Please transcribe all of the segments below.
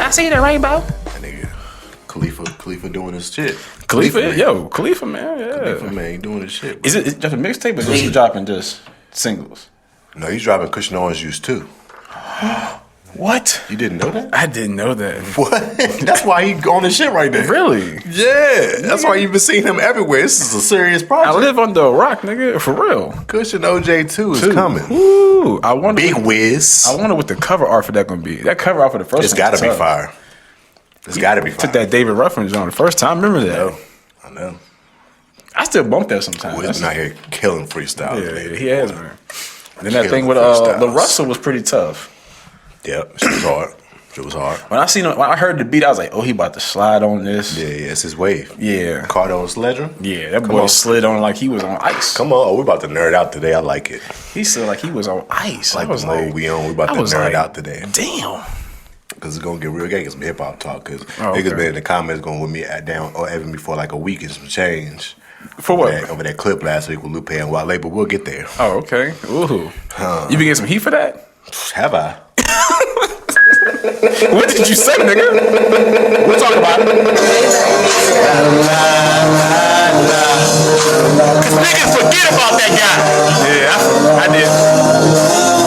I see the rainbow. That nigga Khalifa doing his shit. Khalifa, man, yeah. Khalifa, man, he doing his shit. Bro. Is it just a mixtape or is he dropping just singles? No, he's dropping Cushion Orange Juice too. What? You didn't know that? I didn't know that. What? That's why he on his shit right there. Really? Yeah. That's why you've been seeing him everywhere. This is a serious project. I live under a rock, nigga. For real. Cushion OJ 2 is coming. Ooh, I wonder. Big whiz. I wonder what the cover art for that gonna be. That cover art for the first. It's got to be fire. It's got to be fire. Took that David Ruffin on the first time. Remember that? I know. I still bump that sometimes. Wiz out here killing freestyle. Yeah, he has, man. Then that thing with the Russell was pretty tough. Yep, it was hard. It was hard. When I heard the beat, I was like, "Oh, he about to slide on this." Yeah, it's his wave. Yeah, Cardo and Sledger. Yeah, that boy slid on like he was on ice. Come on, we're about to nerd out today. I like it. He said like he was on ice. Like the mode we on. We about to nerd out today. Damn. Because it's gonna get real gay. Get some hip hop talk. Because niggas been in the comments going with me down or Evan me for like a week and some change. For what? Over that clip last week with Lupe and Wale, but we'll get there. Oh, okay. Ooh. You been getting some heat for that? Have I? What did you say, nigga? We'll talk about it. Cause niggas forget about that guy. Yeah, I did.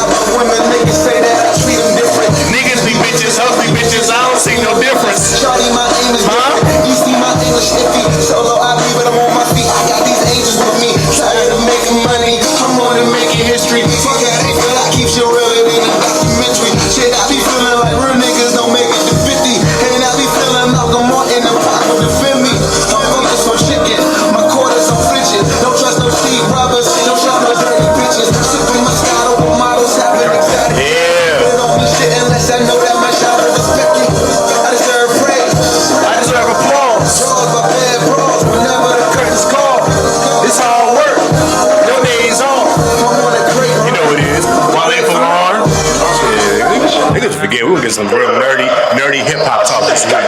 Niggas say that I treat them different. Niggas be bitches, hoes be bitches. I don't see no difference. Shawty, my aim is different. You see my English iffy. Solo, I be, but I'm on my feet. I got these angels with me. Tired of making money. I'm on to making history. Fuck how they feel. I keep shit realer than a documentary. Shit, I be feeling like real niggas don't make it to 50. And I be feeling Malcolm Martin and Pac will defend me. I'm focused on chicken. My quarters on flinching. Don't trust no Steve Roberts. Don't trust no dirty bitches. Sipping Moscato with models having exotic. Shit, unless I know that my shot will respect me. I deserve praise. I deserve applause. Draws by bad bros whenever the curtains call. It's hard work. Your days off. I'm on a great You know what it is. Wale from Arn. Niggas forget we gonna get some real nerdy hip hop talk this week.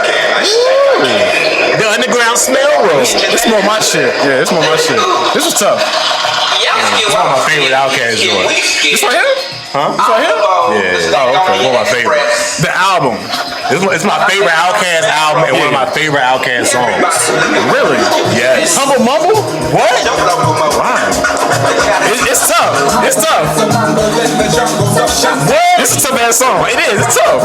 The underground smell roast. It's more my shit. Yeah, it's more my shit. This was tough. It's one of my favorite Outkast joints. This right here? Huh? This right here? Yeah. Oh, okay. One of my favorites. The album. It's my favorite Outkast album and one of my favorite Outkast songs. Really? Yes. Humble Mumble? What? Wow. It's tough. It's tough. What? It's a tough ass song. It is. It's tough.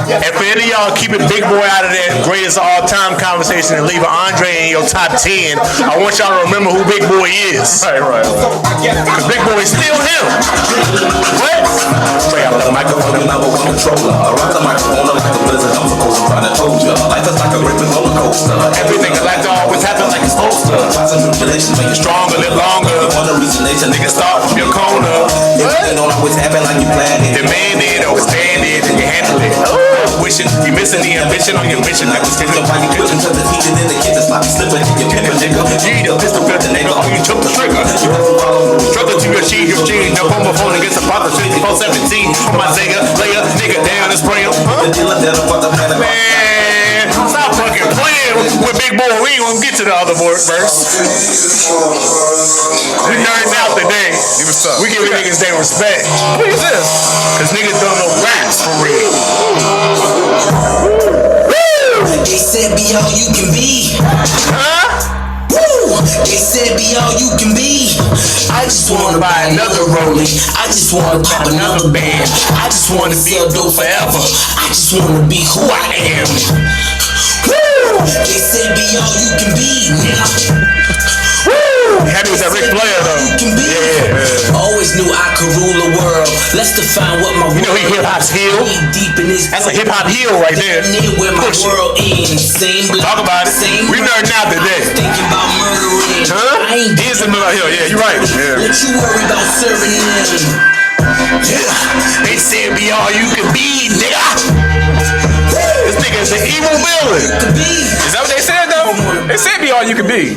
And for any of y'all keeping Big Boy out of that greatest all-time conversation and leaving Andre in your top 10, I want y'all to remember who Big Boy is. Right. Because Big Boy is still him. What? Play out the microphone. Controller. I rock the microphone like a blizzard. I'm supposed to try to told ya. Life is like a ripping roller coaster. Everything I like to always happen like it's supposed to. Trials and tribulations make you Stronger, live longer. You wanna reach the nation, Niggas start from your corner. Everything don't always happen like you planned it. Demand it, always stand it, and you handle it. Wishing you missing the ambition on your mission. Like it's So why you quitting to the teaching in the kitchen, sloppy slipping, you pimping, nigga. you need a pistol detonator, or you took the trigger. Struggle to achieve your dream. Jump on my phone and get some profit. 5417 on my Sega. Lay a nigga down and spray him. The dealer that'll fuck the planet. Man, stop fucking playing with Big Boy. We ain't gonna get to the other verse. We nerding out today. We giving niggas their respect. What is this? Cause niggas don't know raps for real. They said be all you can be. Huh? Woo! They said be all you can be. I just wanna buy another Rollie. I just wanna pop another band. I just wanna sell dope forever. I just wanna be who I am. Woo! They said be all you can be, nigga. Happy with that Ric Flair though. Yeah. Always knew I could rule the world. Let's define what my You know he hip hop's heel. deep in this. That's a hip hop heel right there. Where my Push it. world ends. Same block, Talk about it. same We nerding out today. thinking about murdering. Huh? I ain't He is in the middle here. Yeah, you're right. Yeah. Let you worry about serving them. Yeah. They said be all you can be, nigga. This nigga is an evil villain. Could be. Is that what they said though? They said be all you can be.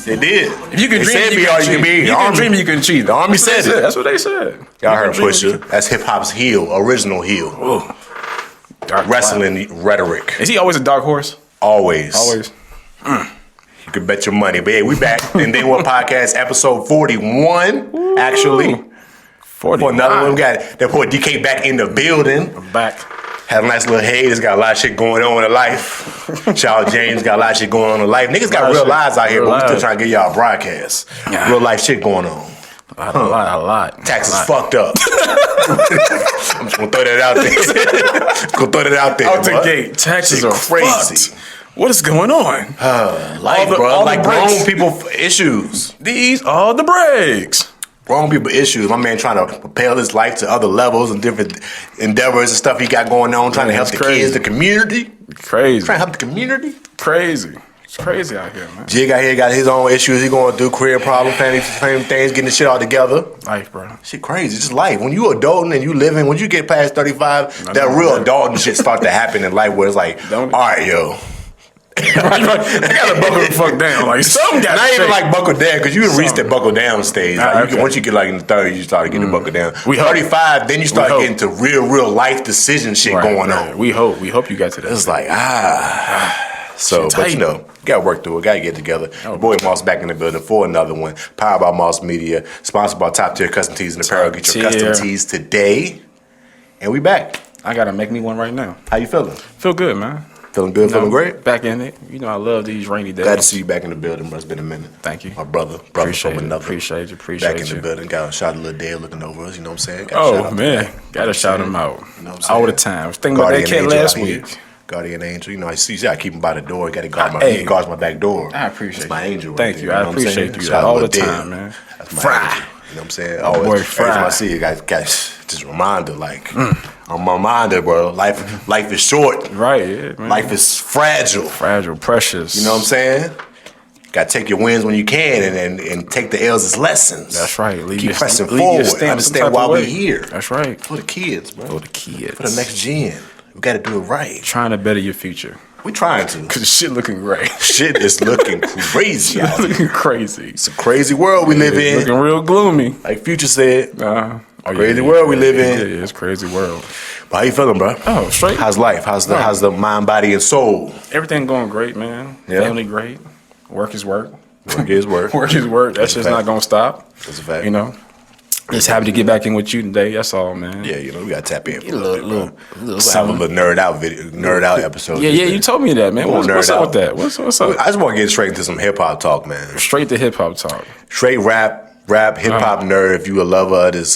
They did. If you can They dream, said you be can all you can achieve. be. You The can Army- dream, you can achieve. The Army said it. That's what they said. Y'all You heard can dream, you Pusha. That's hip hop's heel, original heel. can- Dark Wrestling rhetoric. Is he always a dark horse? Always. Always. You can bet your money. But yeah, we back. And then what podcast? Episode 41, actually. 40. For another one, we got that boy DK back in the building. I'm back. Had a nice little head. He's got a lot of shit going on in life. Shout out James, got a lot of shit going on in life. Niggas got real lives out here, but we still trying to get y'all a broadcast. Real life shit going on. A lot. Taxes fucked up. I'm just gonna throw that out there. Out the bro. gate. Taxes Shit are crazy. fucked. What is going on? Life, bro. all the Like breaks. grown people issues. These are the breaks. Grown people issues. My man trying to propel his life to other levels and different endeavors and stuff he got going on, trying to help the kids, the community. Crazy. Trying to help the community. Crazy. It's crazy out here, man. Jig out here got his own issues. He going through career problems, family things, getting the shit all together. Life, bro. Shit crazy. It's just life. When you adulting and you living, when you get past 35, that real adulting shit start to happen in life where it's like, all right, yo. I gotta buckle the fuck down. Like something got Not even like buckle down, because you reached that buckle down stage. Like okay. once you get like in the 30s, you start getting the buckle down. We hope. 35, then you start getting to real life decision shit going on. We hope you got to that. It's like, So, Shit but tight. you know, got to work through it. Got to get together. Boy Moss back in the building for another one. Powered by Moss Media. Sponsored by Top Tier Custom Tees and Apparel. Get your custom tees today. And we back. I gotta make me one right now. How you feeling? Feel good, man. Feeling good? Feeling great? Back in it. You know I love these rainy days. Glad to see you back in the building, bro. It's been a minute. Thank you. My brother Appreciate from it. another. Appreciate you. Back in the building. Got a shot of Lil Dale looking over us. You know what I'm saying? Got a shout Oh out man, gotta shout him out. You know what I'm saying? All the time. I was thinking about that Guardian cat angel last out here. week. Guardian angel. You know, I see. You gotta keep him by the door. You gotta guard my. Hey. He guards my back door. I appreciate That's my you. angel. Thank right you. there, I know what I'm saying? appreciate you Shout out all Lil the Dale. time, man. That's my Fry. angel. You know what I'm saying? Always. boy Every time I Fry. see you, guys, just a reminder. Like, I'm a reminder, bro. Life is short. Right, yeah, man. Life is fragile. Fragile, precious. You know what I'm saying? Got to take your wins when you can, and take the L's as lessons. That's right. Keep pressing forward. Understand why we're here. That's right. For the kids, bro. For the kids. For the next gen. We got to do it right. Trying to better your future. We trying to. Cause shit looking great. Shit is looking crazy out here. Looking crazy. It's a crazy world we live in. Looking real gloomy. Like Future said. Crazy yeah, world we live in. Yeah, it's crazy world. But how you feeling, bro? Oh, straight. How's life? How's the mind, body, and soul? Everything going great, man. Yeah. Family great. Work is work. Work is work. Work is work. That's just a fact. not gonna stop. That's a fact. You know. Just happy to get back in with you today. That's all, man. Yeah, you know, we gotta tap in for a Little- little bit, bro. little Let's have a little nerd out episode. Yeah, you told me that, man. We'll What's nerd up out. with that? What's up? I just want to get straight into some hip hop talk, man. Straight to hip hop talk. Straight rap, hip hop nerd. If you a lover of this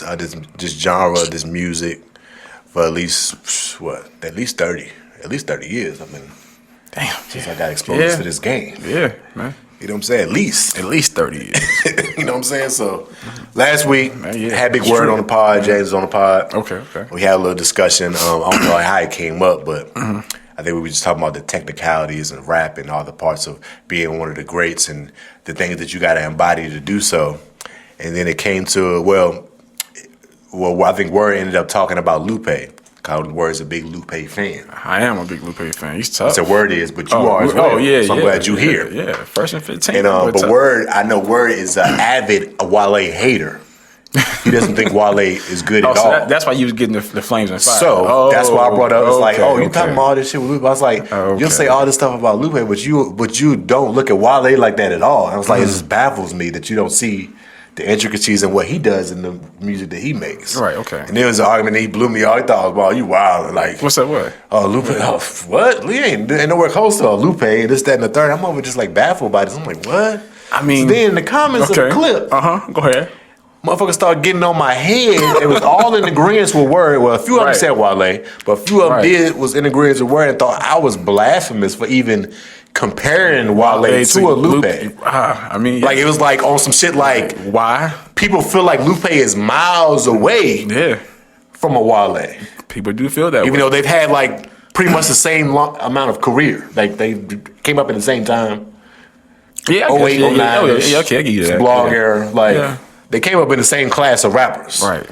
genre, of this music, for at least 30 years. I mean, Damn. since I got exposed to this game. Yeah, man. You know what I'm saying? At least 30 years. you know what I'm saying? So last week, yeah, had Big it's Word true. on the pod. James was on the pod. Okay. We had a little discussion. I don't know how it came up, but I think we were just talking about the technicalities and rap and all the parts of being one of the greats and the things that you got to embody to do so. And then it came to, well, I think Word ended up talking about Lupe. Because Word's a big Lupe fan. I am a big Lupe fan. He's tough. That's what Word is, but you are as well. Oh, yeah, so I'm glad you're here. Yeah, first and 15. And but Word, I know Word is an avid Wale hater. He doesn't think Wale is good at so all. that's why you was getting the flames and fire. So that's why I brought up. It's like, you okay. talking about all this shit with Lupe? I was like, Okay. you'll say all this stuff about Lupe, but you don't look at Wale like that at all. And I was like, it just baffles me that you don't see the intricacies and what he does in the music that he makes. Right, okay. And there was an argument, and he blew me off. He thought, well, you wild. Like, What's that word? oh, Lupe, what? Lee ain't nowhere close to Lupe, and this, that, and the third. I'm over just like baffled by this. I'm like, what? I mean, So then in the comments of the clip, Go ahead. motherfuckers started getting on my head. It was all in agreement with Word. Well, a few of them said Wale, but a few of them was in agreement with Word and thought I was blasphemous for even comparing Wale to a Lupe. I mean, Like, it was like on some shit like, why? people feel like Lupe is miles away Yeah, from a Wale. people do feel that Even way. though they've had like pretty much the same amount of career. Like, they came up at the same time. Yeah, 08, 09. yeah, okay, I give you that. Blog Yeah. era. Like, Yeah. they came up in the same class of rappers. Right.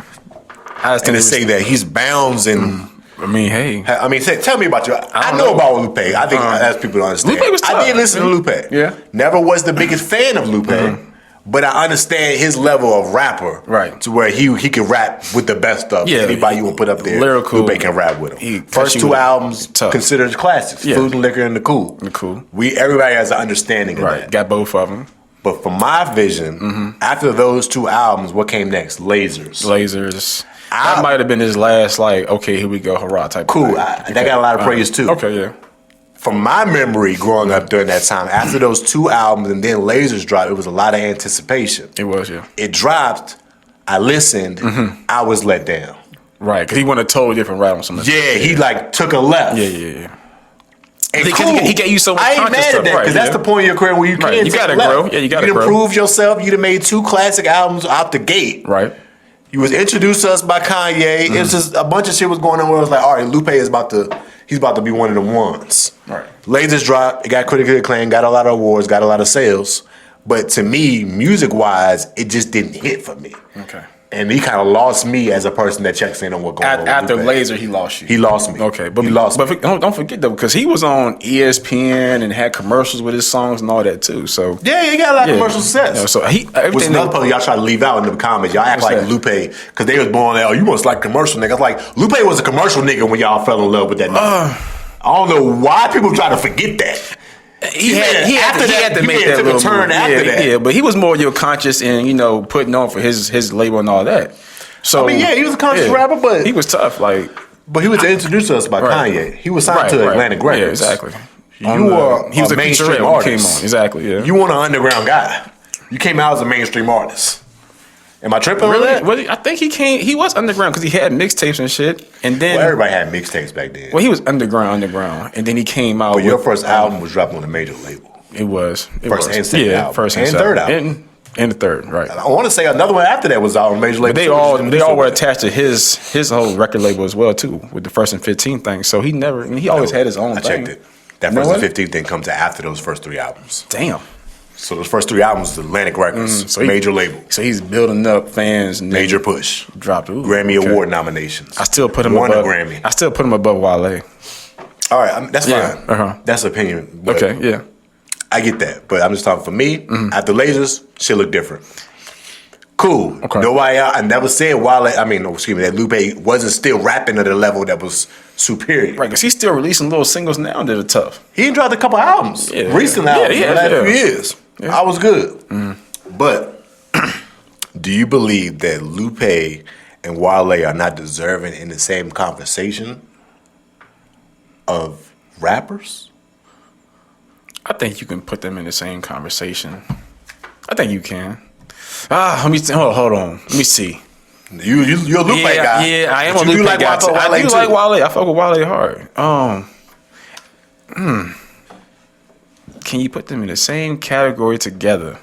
I just And think to say that he's bounds and I mean, hey. I mean, tell me about you. I don't know know. about Lupe. I think that's people don't understand. Lupe was tough. I did listen to Lupe. Yeah. Never was the biggest fan of Lupe, but I understand his level of rapper. Right. To where he can rap with the best stuff. Yeah. Anybody you will put up there, Lyrical. Lupe can rap with He him. cut First you two with- albums tough. considered classics. Yeah. Food and Liquor and The Cool. The Cool. Everybody has an understanding of Right. that. Got both of them. But from my vision, after those 2 albums, what came next? Lasers. That might have been his last, like, okay, here we go, hurrah type Cool. of thing. That got a lot of praise too. Okay, yeah. From my memory growing up during that time, after those 2 albums and then Lasers dropped, it was a lot of anticipation. It was, yeah. It dropped. I listened. I was let down. Right, because he went a totally different route on some of Yeah, he like took a left. Yeah. And Because he gave you so much I ain't conscious mad at stuff, that because right, that's yeah. the point of your career where you Right, can't you take gotta a left. grow. Yeah, you gotta done grow. proved yourself. You done made 2 classic albums out the gate. Right. You was introduced to us by Kanye. It's just a bunch of shit was going on where it was like, all right, Lupe is he's about to be one of the ones. Right. Lasers dropped. It got critically acclaimed. Got a lot of awards. Got a lot of sales. But to me, music wise, it just didn't hit for me. Okay. And he kind of lost me as a person that checks in on what going on. After with Lupe. Laser, he lost you. He lost me. Okay, but he lost me. But don't forget though, because he was on ESPN and had commercials with his songs and all that too. So Yeah, he got a lot of commercial success. Yeah, so Which everything. another part y'all try to leave out in the comments. Y'all act What's like that? Lupe, because they was born like, oh, you must like commercial niggas. Like, Lupe was a commercial nigga when y'all fell in love with that nigga. I don't know why people try to forget that. He had to make that took little a turn move. after that. Yeah, but he was more your conscious and putting on for his label and all that. So I mean, yeah, he was a conscious rapper, but he was tough. Like, but he was introduced to us by Right. Kanye. He was signed to Atlantic Records. Yeah, exactly. You were he was a a mainstream featurette when he artist. came on. Exactly. Yeah. You weren't an underground guy. You came out as a mainstream artist. Am I tripping on that? Really? I think he came. He was underground because he had mixtapes and shit. And then, Well, everybody had mixtapes back then. he was underground, and then he came out. But your with, first album was dropped on a major label. It was First and second album. first And second. third album. and the third, right? I want to say another one after that was out on major label. But they too, all which didn't they do so all were well. attached to his whole record label as well too, with the first and 15 thing. So he always had his own I thing. checked it. That You know first and what? 15 thing comes after those first 3 albums. Damn. So those first 3 albums was Atlantic Records, So he- major label, So he's building up fans. And major then push, dropped. Ooh, Grammy okay. Award nominations. I still put him Won above a Grammy. I still put him above Wale. All right, that's Yeah, fine. That's opinion. but Okay, yeah. I get that, but I'm just talking for me. After Lasers, shit look different. Cool. Okay. Nobody, I never said that Lupe wasn't still rapping at a level that was superior. Right, because he's still releasing little singles now that are tough. He dropped a couple albums, Yeah. recent Yeah, albums, yeah, in the last yeah. few years. Yeah. I was good. But do you believe that Lupe and Wale are not deserving in the same conversation of rappers? I think you can put them in the same conversation. I think you can. Let me hold on. Let me see. You're a Lupe guy. Yeah, I am But a you do Lupe like guy. Wale I do too. like Wale. I fuck with Wale hard. Can you put them in the same category together?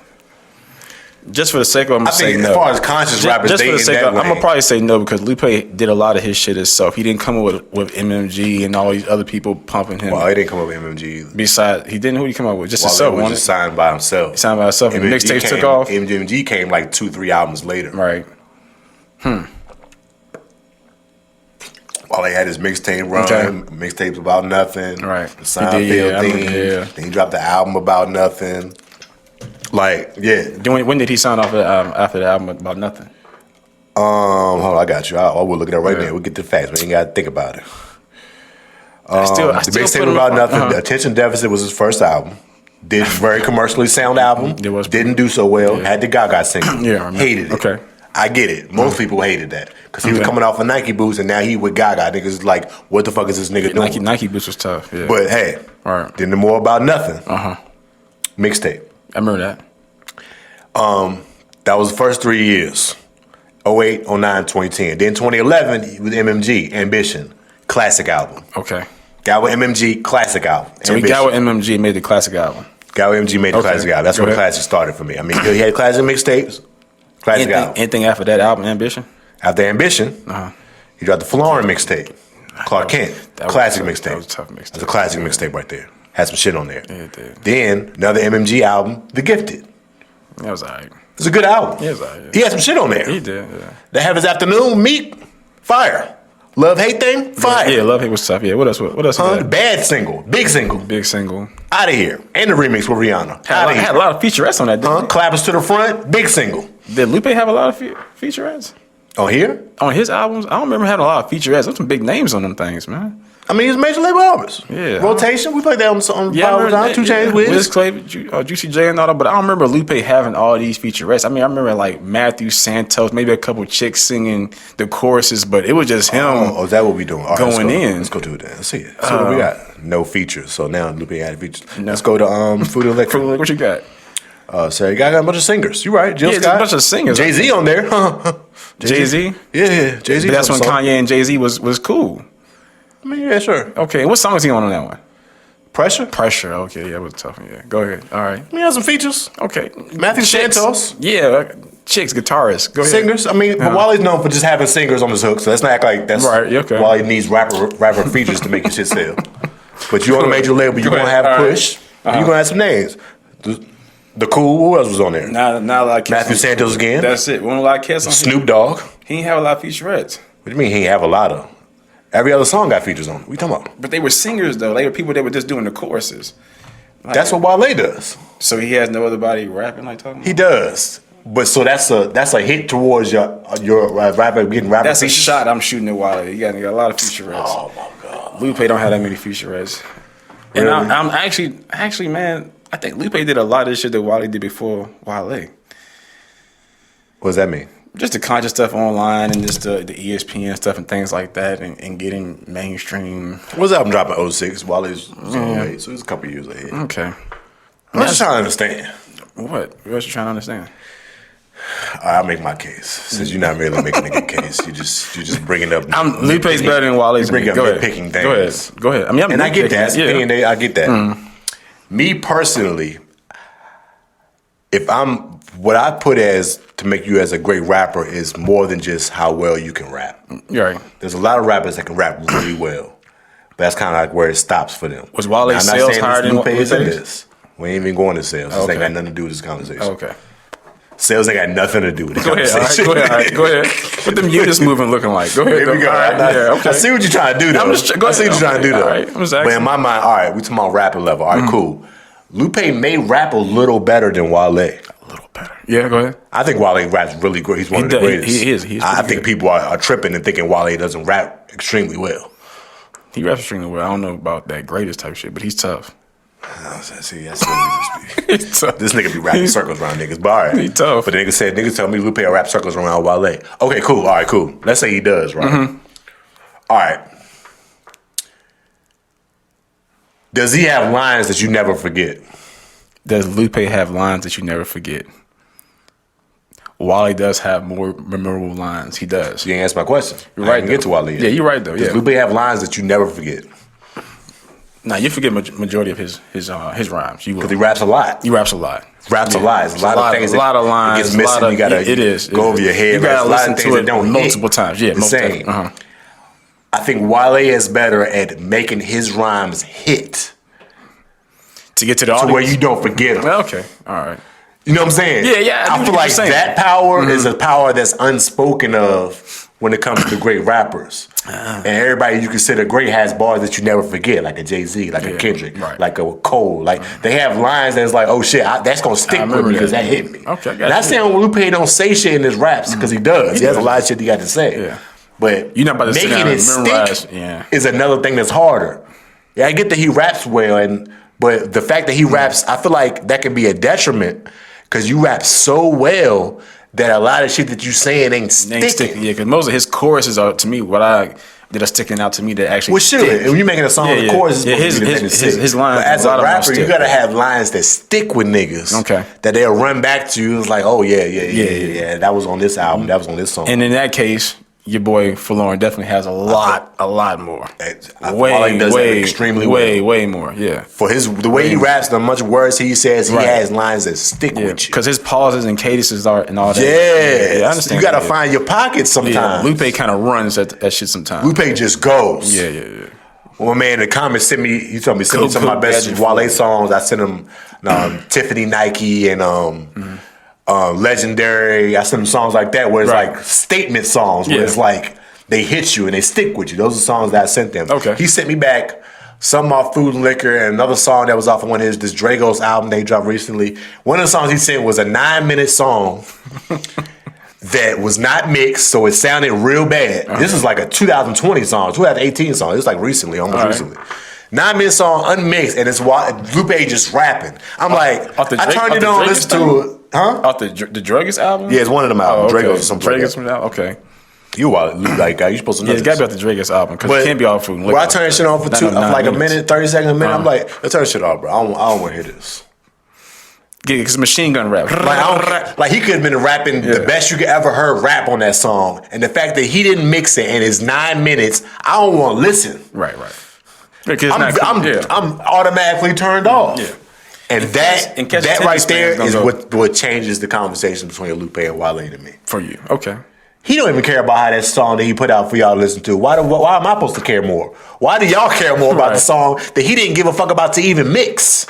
Just for the sake of, I'm gonna I say think no. as far as conscious rappers, just they for the in sake that of, I'm gonna lane. probably say no because Lupe did a lot of his shit himself. He didn't come up with MMG and all these other people pumping him. Well, he didn't come up with MMG either. Besides, he didn't. Who did he come up with? Just Wale himself. was Wasn't just it? signed by himself. Signed by himself, and mixtapes took off. MMG came like 2-3 albums later. Right. Wale had his mixtape run, Okay. mixtapes about nothing. Right. The He did, Seinfeld yeah, I thing. remember, yeah. Then he dropped the album about nothing. Like, yeah. When did he sign off after the album about nothing? Hold on, I got you. I will look at it right Yeah. now. We'll get the facts. We ain't got to think about it. I still The put mixtape him about in- nothing. uh-huh. Attention Deficit was his first album. Did very commercially sound album. It was. Didn't do so well. Yeah. Had the Gaga single. Yeah, I remember. Hated it. Okay. I get it. Most people hated that because he was Okay. coming off of Nike boots and now he with Gaga. Niggas like, what the fuck is this nigga doing? Nike boots was tough. Yeah. But hey, All right. then the more about nothing. Uh-huh. Mixtape. I remember that. That was the first 3 years. 08, 09, 2010. Then 2011 with MMG, Ambition. Classic album. Okay. Got with MMG, classic album. So we got with MMG and made the classic album. Got with MMG made the Okay. classic album. That's Go where the ahead. classic started for me. I mean, he had classic mixtapes, classic album. Anything after that album, Ambition? After Ambition, he dropped the Florin mixtape. Clark Kent, that was classic tough. mixtape. That was a tough mixtape. That's a classic mixtape right there. Had some shit on there. Yeah, it did. Then another MMG album, The Gifted. That was all right. It's a good album. Yeah, it was all right, yeah. He had some shit on there. He did, yeah. They have his afternoon, Meek, fire. Love hate thing, fire. Yeah, Love Hate was tough. Yeah, what else? What else? Huh? was that? Bad single, big single, Big single. out of here. And the remix with Rihanna, Had out of a here. lot of featurettes on that. Huh? Didn't Clappers to the front, big single. he? Did Lupe have a lot of featurettes On here, on his albums? I don't remember having a lot of featurettes. There's some big names on them things, man. I mean, he's major label artist. Yeah. Rotation. We played that on Power Time, 2 Chainz, Wiz Clay, Juicy J and all that. But I don't remember Lupe having all these featurettes. I mean, I remember like Matthew Santos, maybe a couple chicks singing the choruses, but it was just him. Oh, is that what we doing? All right, going in. Let's go to it then. Let's see it. So what we got? No features. So now Lupe added features. No. Let's go to Food and Liquor. What you got? So you got a bunch of singers. You right? Jill Yeah, it's Scott. a bunch of singers. Jay-Z on there. Jay-Z? Yeah. Jay-Z. But that's when song. Kanye and Jay-Z was cool. I mean, yeah, sure. Okay, what song is he on that one? Pressure. Pressure. Okay, yeah, it was tough. Yeah, go ahead. All right. He has some features. Okay. Matthew Chicks. Santos. Yeah, chicks, guitarists. Go ahead. Singers. I mean, but Wale's known for just having singers on his hook, so let's not act like that's Right, okay. Wale needs rapper features to make your shit sell. But you on a major label, you're Go gonna ahead. have All right. Push. You're gonna have some names. The Cool. Who else was on there? Not a lot of cats. Matthew Santos again. That's it. One a lot of cats on Snoop Dogg. What He ain't have a lot of featurettes. do you mean he ain't have a lot of? Every other song got features on it. What you talking about? But they were singers, though. They were people that were just doing the choruses. Like, That's what Wale does. So he has no other body rapping like talking about? He does. But so that's a hit towards your rapper getting rapper That's a features? shot I'm shooting at Wale. You got a lot of featurettes. Oh my god. Lupe don't have that many featurettes. And Really? I'm actually, man, I think Lupe did a lot of shit that Wale did before Wale. What does that mean? Just the conscious stuff online and just the ESPN stuff and things like that and getting mainstream. What's the album dropping 06? Wale's 08, so it's a couple years ahead. Okay. I'm just trying to understand. What? What you trying to understand? I'll make my case. Since you're not really making a good case, you just bringing up. Lupe's better than Wale's. You bring up Go ahead. nitpicking Go ahead. things. Go ahead. I mean, And I get that. Yeah. I get that. Me personally, what I put as to make you as a great rapper is more than just how well you can rap. You're right. There's a lot of rappers that can rap really well, but that's kind of like where it stops for them. Was Wale's Now, I'm not sales saying higher this than Lupe is in Lupe's? this. We ain't even going to sales. This Okay. ain't got nothing to do with this conversation. Okay. Sales ain't got nothing to do with the Go ahead. All right. conversation. Go ahead. All right. Go ahead. What them units moving looking like? Go ahead. Here we go. All right. Yeah. Okay. I see what you're trying to do, though. I'm just- go I see what ahead. you're trying to do, Okay, though. all right. I'm just But asking. in my mind, all right, we talking about rapping level. All right, cool. Lupe may rap a little better than Wale. A little better. Yeah. Go ahead. I think Wale raps really great. He's one He of the does. greatest. He is. He's I pretty think good. people are tripping and thinking Wale doesn't rap extremely well. He raps extremely well. I don't know about that greatest type shit, but he's tough. See, that's what we just be. He's tough. This nigga be rapping circles around niggas, but all right. He tough. But the niggas tell me Lupe rap circles around Wale. Okay, cool. All right, cool. Let's say he does, right? Mm-hmm. All right. Does he have lines that you never forget? Does Lupe have lines that you never forget? Wale does have more memorable lines. He does. You ain't answer my question. You're I right, didn't get to though. Wale yet. Yeah, you're right, though, Does yeah. Lupe have lines that you never forget? Nah, you forget majority of his rhymes. You will. Because he raps a lot. He raps a lot. Raps Yeah. a lot. It's a lot of things. A lot of lines. That gets missing. You gotta it is. go over your head. You There's gotta a lot listen of things to it that don't multiple hit times. Yeah, the most same. definitely. I think Wale is better at making his rhymes hit To get to the to audience. where you don't forget them. Well, okay. All right. You know what I'm saying? Yeah, yeah, I I know feel what like you're saying. that power is a power that's unspoken of when it comes to great rappers. And everybody you consider great has bars that you never forget, like a Jay-Z, like a Yeah, Kendrick, right. like a Cole. Like they have lines that's like, oh shit, that's gonna stick with remember me because that. that hit me. Okay, I got Not you. saying Lupe don't say shit in his raps because he does. He has a does. lot of shit he got to say. Yeah. But You're not about to sit making down it and memorize, stick yeah. is another thing that's harder. Yeah, I get that he raps well, but the fact that he raps, I feel like that can be a detriment because you rap so well that a lot of shit that you saying ain't sticking. Ain't sticking. Yeah, because most of his choruses are, to me, that are sticking out to me that actually Well, sure. stick. And when you're making a song, Yeah, the yeah. chorus is Yeah, supposed to be the thing that sticks. his lines, But as a lot a of them rapper, you stick. gotta have lines that stick with niggas. Okay. That they'll run back to you. It's like, oh yeah. That was on this album. That was on this song. And in that case, your boy Forlorn definitely has a lot more. Wale does that extremely well. Way more. Yeah. For the way he raps, the much words he says, he Right. has lines that stick Yeah, with you. because his pauses and cadences are and all that. Yeah, I understand. You gotta that, find your pockets yeah. sometimes. Lupe kind of runs that shit sometimes. Lupe just goes. Yeah. Well, man, in the comments sent me. He told me send me Cool, some of my cool, best gadget Wale flow. songs. I sent him Tiffany Nike and Legendary. I sent him songs like that where it's Right. like statement songs where Yeah. it's like they hit you and they stick with you. Those are songs that I sent them. Okay. He sent me back some off Food and Liquor and another song that was off of one of this Dragos album they dropped recently. One of the songs he sent was a 9-minute song. that was not mixed, so it sounded real bad. This is like a 2020 song, 2018 song. It was like recently, almost recently. 9-minute song, unmixed, and it's Lupe just rapping. I'm like, I turned it on, listened to it. Huh? Off the Druggist album? Yeah, it's one of them albums. Okay. Drago's or something. Drago's from that? Okay. You are like guy. You supposed to know. Yeah, it's got to be off the Drago's album because it can't be all food and liquor. Well, I turn shit on for like a minute, 30 seconds a minute. I'm like, let's turn shit off, bro. I don't want to hear this. Yeah, because Machine Gun rap. Like he could have been rapping the best you could ever heard rap on that song, and the fact that he didn't mix it and it's 9 minutes, I don't want to listen. Right. I'm automatically turned off. Yeah. And that right there is what changes the conversation between Lupe and Wale to me. For you, okay. He don't even care about how that song that he put out for y'all to listen to. Why am I supposed to care more? Why do y'all care more about the song that he didn't give a fuck about to even mix?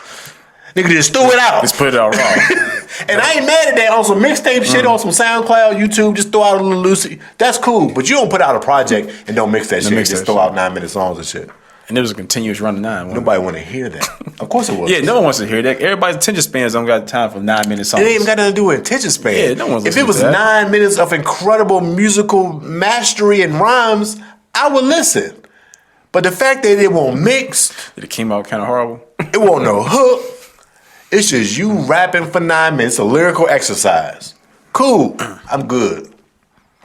Nigga just threw it out. Just put it out raw. And I ain't mad at that. On some mixtape shit, on some SoundCloud, YouTube, just throw out a little Lucy. That's cool. But you don't put out a project and don't mix that shit. Just throw out 9-minute songs and shit. And it was a continuous run of 9. Nobody want to hear that. Of course it was. Yeah, no one wants to hear that. Everybody's attention spans don't got time for 9-minute songs. It ain't even got nothing to do with attention span. Yeah, no one's If it was 9 minutes of incredible musical mastery and rhymes, I would listen. But the fact that it won't mix, it came out kind of horrible. It won't no hook. It's just you rapping for 9 minutes, a lyrical exercise. Cool. I'm good.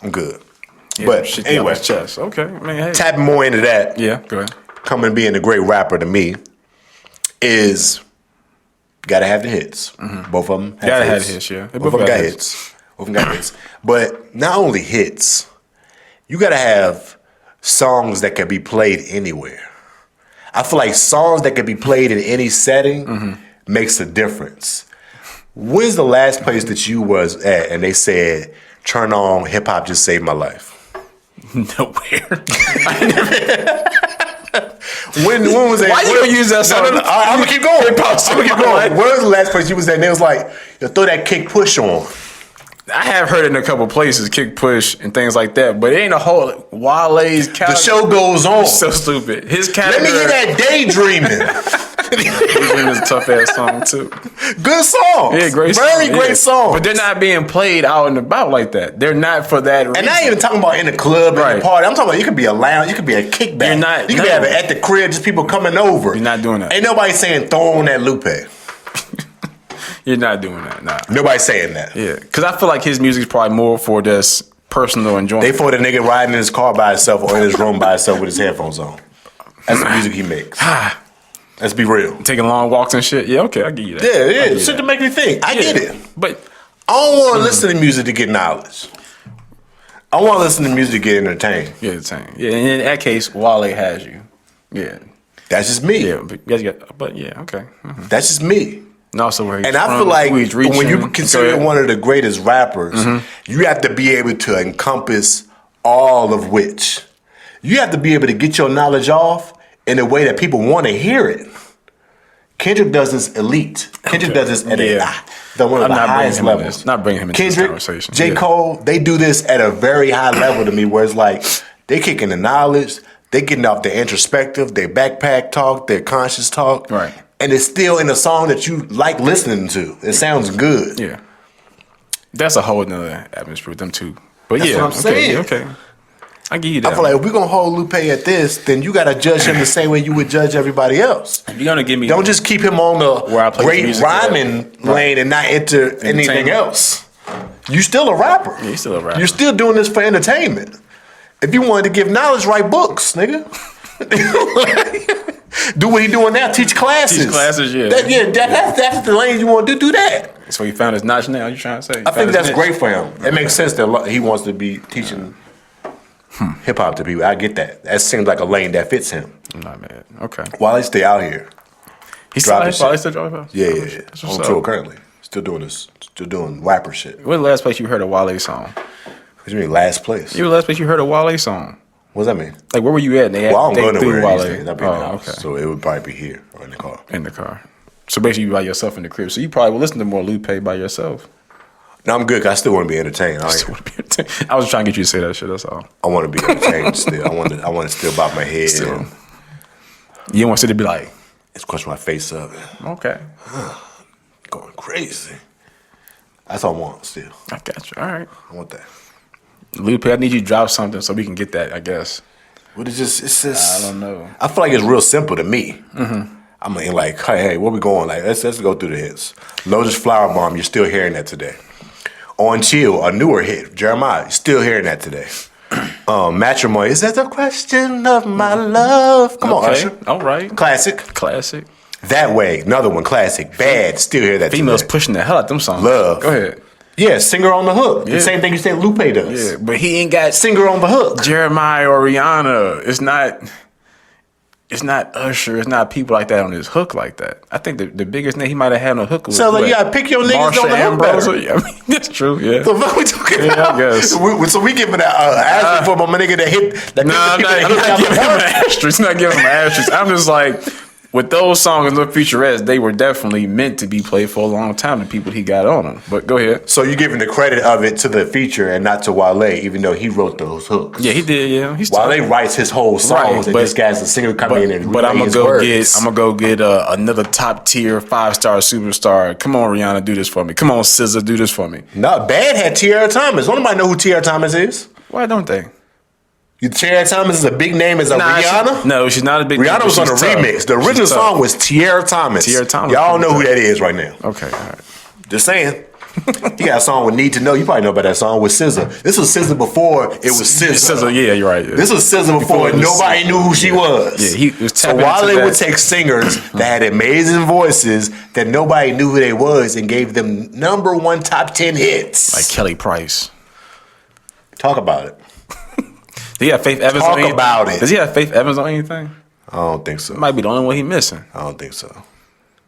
Yeah, but anyway, chest. Okay, man. Hey. Tapping more into that. Yeah, go ahead. Coming being a great rapper to me is gotta have the hits. Mm-hmm. Both of them gotta have the hits. Yeah, both of them got hits. Both of them got hits. But not only hits, you gotta have songs that can be played anywhere. I feel like songs that can be played in any setting makes a difference. When's the last place that you was at and they said, turn on hip hop just saved my life? Nowhere. When was that? Why you gonna use that song? No. I'm gonna keep going. Where was the last place you was at? And they was like, yo, throw that kick push on. I have heard it in a couple places, kick push and things like that, but it ain't a whole Wale's category. The show goes on. So stupid. His category. Let me hear that daydreaming. Daydreaming is a tough ass song too. Good song. Yeah, great. Very great song. But they're not being played out and about like that. They're not for that reason. And I ain't even talking about in the club and the party. I'm talking about you could be a lounge, you could be a kickback. You're not. You could be at the crib, just people coming over. You're not doing that. Ain't nobody saying throw on that Lupe. You're not doing that, nah. Nobody's saying that. Yeah, because I feel like his music's probably more for this personal enjoyment. They for the nigga riding in his car by himself or in his room by himself with his headphones on. That's the music he makes. Let's be real. Taking long walks and shit. Yeah, okay, I get you that. Yeah. Shit to make me think. I get it. But I don't want to listen to music to get knowledge. I want to listen to music to get entertained. Yeah, entertained. Yeah, and in that case, Wale has you. Yeah. That's just me. Yeah, but yeah, okay. Mm-hmm. That's just me. And also where he's and I from, feel like when you consider one of the greatest rappers, you have to be able to encompass all of which. You have to be able to get your knowledge off in a way that people want to hear it. Kendrick does this elite. Kendrick does this at one of the highest levels. Not bringing him into Kendrick, this conversation. J. Cole, they do this at a very high level to me where it's like they kicking the knowledge, they getting off their introspective, their backpack talk, their conscious talk. Right. And it's still in a song that you like listening to. It sounds good. Yeah. That's a whole nother atmosphere with them too. But That's what I'm saying. Okay. I give you that. I feel like if we're gonna hold Lupe at this, then you gotta judge him the same way you would judge everybody else. If you're gonna give me, don't just keep him on the great rhyming lane and not enter anything else. You still a rapper. Yeah, you still a rapper. You're still doing this for entertainment. If you wanted to give knowledge, write books, nigga. Do what he doing now. Teach classes. Teach classes, yeah. That's the lane you want to do that. So he found his notch now. You trying to say? I think that's great for him. It makes sense that he wants to be teaching hip hop to people. I get that. That seems like a lane that fits him. I'm not mad. Okay. While he stay out here, he's still dropping. Yeah. On tour currently. Still doing this. Still doing rapper shit. When's the last place you heard a Wale song? What do you mean last place? You were the last place you heard a Wale song. What does that mean? Like, where were you at? I don't go nowhere these days. I'll be in the house. Okay. So it would probably be here or in the car. In the car. So basically you by yourself in the crib. So you probably will listen to more Lupe by yourself. No, I'm good because I still want to be entertained. I was trying to get you to say that shit, that's all. I want to be entertained still. I want to still bob my head. Still. You don't want to sit there and be like, it's crushing my face up. Okay. Going crazy. That's all I want still. I got you. All right. I want that. Lupe, I need you to drop something so we can get that, I guess. But it's just I don't know. I feel like it's real simple to me. I mean, like, hey, where we going? Like, let's go through the hits. Lotus Flower Bomb, you're still hearing that today. On Chill, a newer hit. Jeremiah, you're still hearing that today. Matrimony, is that the question of my love? Come on, Usher. All right. Classic. That Way, another one, classic. Bad, still hear that Females today. pushing the hell out them songs. Love. Go ahead. Yeah, Singer on the Hook. Yeah. The same thing you said Lupe does. Yeah, but he ain't got Singer on the Hook. Jeremiah or Rihanna. It's not Usher. It's not people like that on his hook like that. I think the biggest name he might have had on the hook was So, like, you gotta pick your niggas Marsha on the hook Ambrose. better. Yeah, I mean, that's true, yeah. So what we talking about? I guess. So we giving that asterisk for my nigga that hit. That No, I'm not giving him an asterisk. Not giving him an asterisk. I'm just like, with those songs and the featurettes, they were definitely meant to be played for a long time. The people he got on them. But go ahead. So you're giving the credit of it to the feature and not to Wale, even though he wrote those hooks. Yeah, he did. Yeah, he's Wale writes his whole songs, and this guy's a singer come in and But I'm relay gonna his words. go get another top tier 5-star superstar. Come on, Rihanna, do this for me. Come on, SZA, do this for me. No, Bad had Tierra Thomas. Don't nobody know who Tierra Thomas is? Why don't they? Tierra Thomas is a big name as a Rihanna? No, she's not a big. Rihanna was on the She's tough. remix. The original She's tough. song was Tierra Thomas. Tierra Thomas. Y'all know who that is right now. Okay, all right. Just saying. He got a song with Need to Know. You probably know about that song with SZA. This was SZA before it was SZA. SZA, yeah, you're right. Yeah. This was SZA before Before it was nobody SZA. knew who she was. Yeah, he was so tapping into Wale would that. take singers that had amazing voices that nobody knew who they was and gave them #1 top 10 hits. Like Kelly Price. Talk about it. Does he have Faith Evans Talk on anything? about it. Does he have Faith Evans on anything? I don't think so. Might be the only one he missing. I don't think so.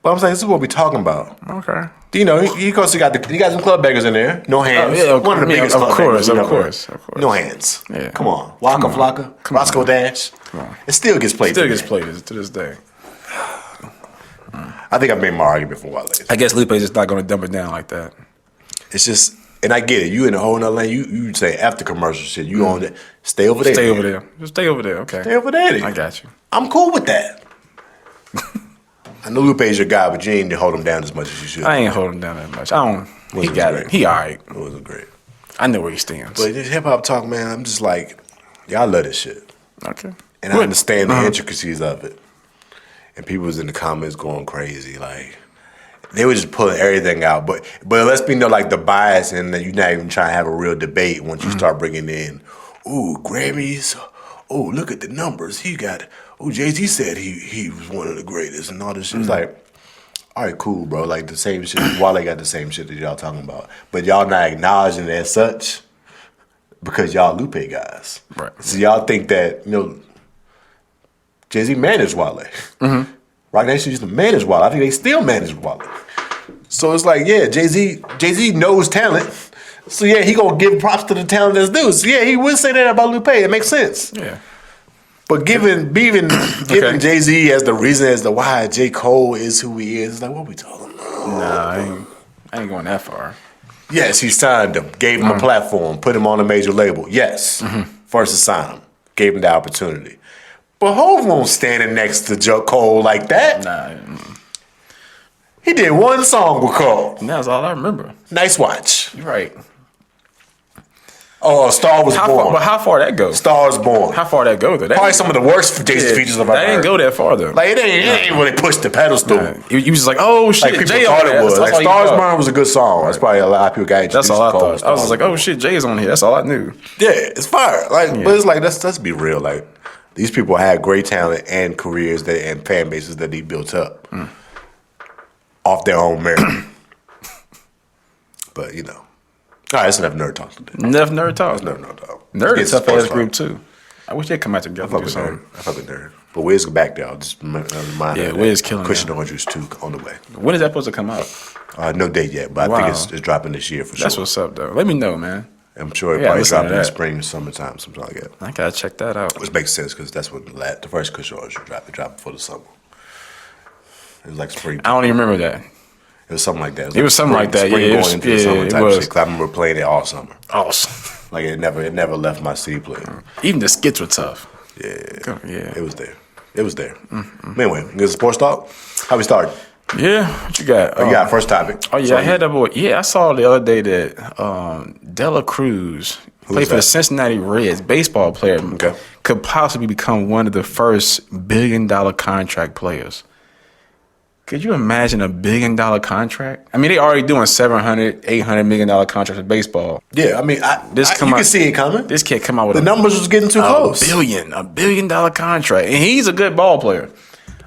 But I'm saying this is what we're talking about. Okay. You know, he got some club bangers in there. No hands. yeah, One of the biggest of club course, bangers we've of ever course, heard. of course. No hands. Yeah. Come on. Waka Come on. Flocka. Come Roscoe on. Dash. Come on. It still gets played. Still today. gets played to this day. I think I've made my argument for Wale. I guess Lupe's just not going to dump it down like that. It's just, and I get it. You in a whole nother lane. You say after commercial shit. You on it. Stay over there. Stay over there. Just stay over there, okay. Stay over there. Then. I got you. I'm cool with that. I know Lupe's your guy, but you ain't hold him down as much as you should. I ain't holding down that much. I don't. He Wasn't got great. it. He all right. It wasn't great. I know where he stands. But this hip hop talk, man, I'm just like, y'all love this shit. Okay. And I understand the intricacies of it. And people was in the comments going crazy. Like, they were just pulling everything out. But let's be know, like, the bias, and then you're not even trying to have a real debate once you start bringing in, ooh, Grammys. Oh, look at the numbers. Jay-Z said he was one of the greatest and all this shit. It's like, all right, cool, bro. Like, the same shit. Wale got the same shit that y'all talking about. But y'all not acknowledging it as such because y'all Lupe guys. Right. So y'all think that, Jay-Z managed Wale. Mm-hmm. Rock Nation used to manage Wale. I think they still manage Wale. So it's like, yeah, Jay-Z knows talent. So yeah, he gonna give props to the talent that's due. So yeah, he would say that about Lupe. It makes sense. Yeah. But giving Jay-Z as the reason as to why J. Cole is who he is, it's like, what we talking about? Nah, I ain't going that far. Yes, he signed him, gave him a platform, put him on a major label. Yes, first to sign him, gave him the opportunity. But Hov won't standing next to J. Cole like that. Nah. He did one song with Cole. And that's all I remember. Nice Watch. You're right. Oh, Star Was Born. But how far that go? Star Was Born. How far that go though? Probably some of the worst Jay-Z features I've ever That didn't heard. go that far though. Like, it ain't really pushed the pedestal. Nah. You was just like, oh shit, Like people Jay thought on it there. was. That's Like all you Stars thought. Born was a good song. That's probably a lot of people got introduced That's all I to Cole. thought. I was just like, oh shit, Jay's on here. That's all I knew. Yeah, it's fire. Like, but it's like let's be real. Like, these people had great talent and careers and fan bases that they built up off their own merit. But all right, that's enough nerd talk today. Enough nerd talk. That's enough nerd talk. Nerd It's is tough sports ass talk. group too. I wish they'd come out I together. fuck Do with something. nerd. I fuck with nerd. But Wiz back there. I'll just remind Yeah, her Wiz that killing Cushion now. Orange Juice 2 on the way. When is that supposed to come out? No date yet, but I Wow. think it's dropping this year for That's sure. what's up though. Let me know, man. I'm sure it Yeah, probably listen dropping to in the that. spring or summertime, something like that. I gotta check that out. Which makes sense because that's when the first Cushion Orange dropped. It dropped before the summer. It was like spring. I don't even remember that. It was something like that. It was something like that, Spring yeah, it going was- into the yeah, summer it type was. shit. 'Cause I remember playing it all summer. Awesome. Like it never left my CD player. Even the skits were tough. Yeah, Yeah. it was there. It was there. Anyway, get sports talk. How we start? Yeah, what you got? You got first topic. Oh yeah, I had that boy. Yeah, I saw the other day that Dela Cruz played for the Cincinnati Reds, baseball player, could possibly become one of the first $1 billion contract players. Could you imagine a $1 billion contract? I mean, they already doing $700, $800 million contracts in baseball. Yeah, I mean, you can see it coming. This kid come out with the numbers was getting too close. $1 billion contract, and he's a good ball player.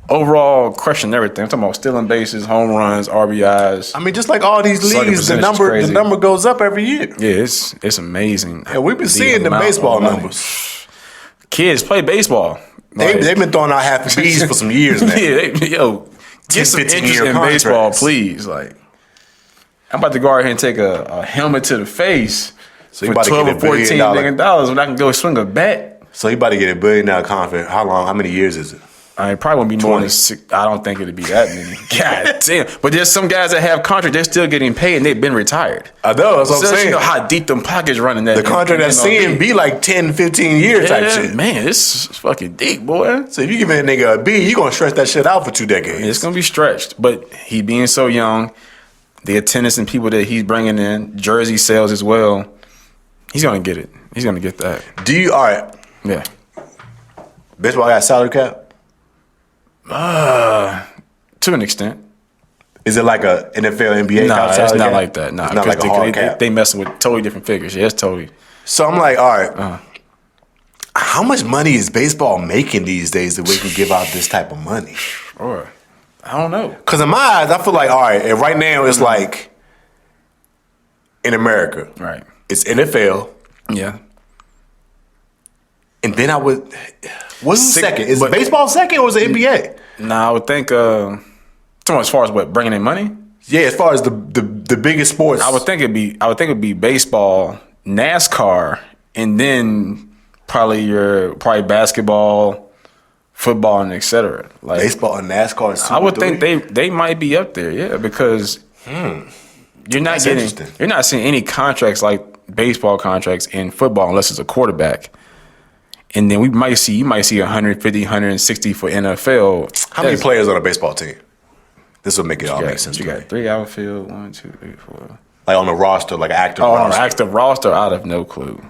Overall, crushing everything. I'm talking about stealing bases, home runs, RBIs. I mean, just like all these leagues, the number goes up every year. Yeah, it's amazing. Yeah, we've been seeing the baseball numbers. Kids play baseball. They've been throwing out half the B's for some years now. Yeah, get some interest in baseball, please. Like, I'm about to go out here and take a helmet to the face for $12 or $14 million when I can go swing a bat. So you about to get $1 billion contract. How many years is it? I probably won't be more than 6. I don't think it'll be that many. God damn. But there's some guys that have contracts, they're still getting paid and they've been retired. I know, that's what I'm saying. You know how deep them pockets running that. The contract that's seeing be like 10, 15 years type shit. Man, this is fucking deep, boy. So if you give a nigga a B, you going to stretch that shit out for 2 decades. It's going to be stretched. But he being so young, the attendance and people that he's bringing in, jersey sales as well, he's going to get it. He's going to get that. All right. Yeah. Baseball got salary cap? To an extent. Is it like a NFL, NBA? No, it's not cap? like that. No, it's not like a hard cap. They messing with totally different figures. Yeah, it's totally. So I'm like, all right, how much money is baseball making these days that we can give out this type of money? Sure. I don't know. Because in my eyes, I feel like, all right, and right now it's like in America, right? It's NFL. Yeah. And then what's second? Is baseball second or is it NBA? Nah, I would think as far as what, bringing in money? Yeah, as far as the biggest sports. I would think it'd be baseball, NASCAR, and then probably basketball, football, and etc. Like baseball and NASCAR is 2 I would or 3? think they might be up there, yeah, because you're not seeing any contracts like baseball contracts in football unless it's a quarterback. And then you might see 150, 160 for NFL. How many players on a baseball team? This will make it all make sense. You got 3 outfield, 1, 2, 3, 4. Like on the roster, like active roster. On an active roster, I have no clue.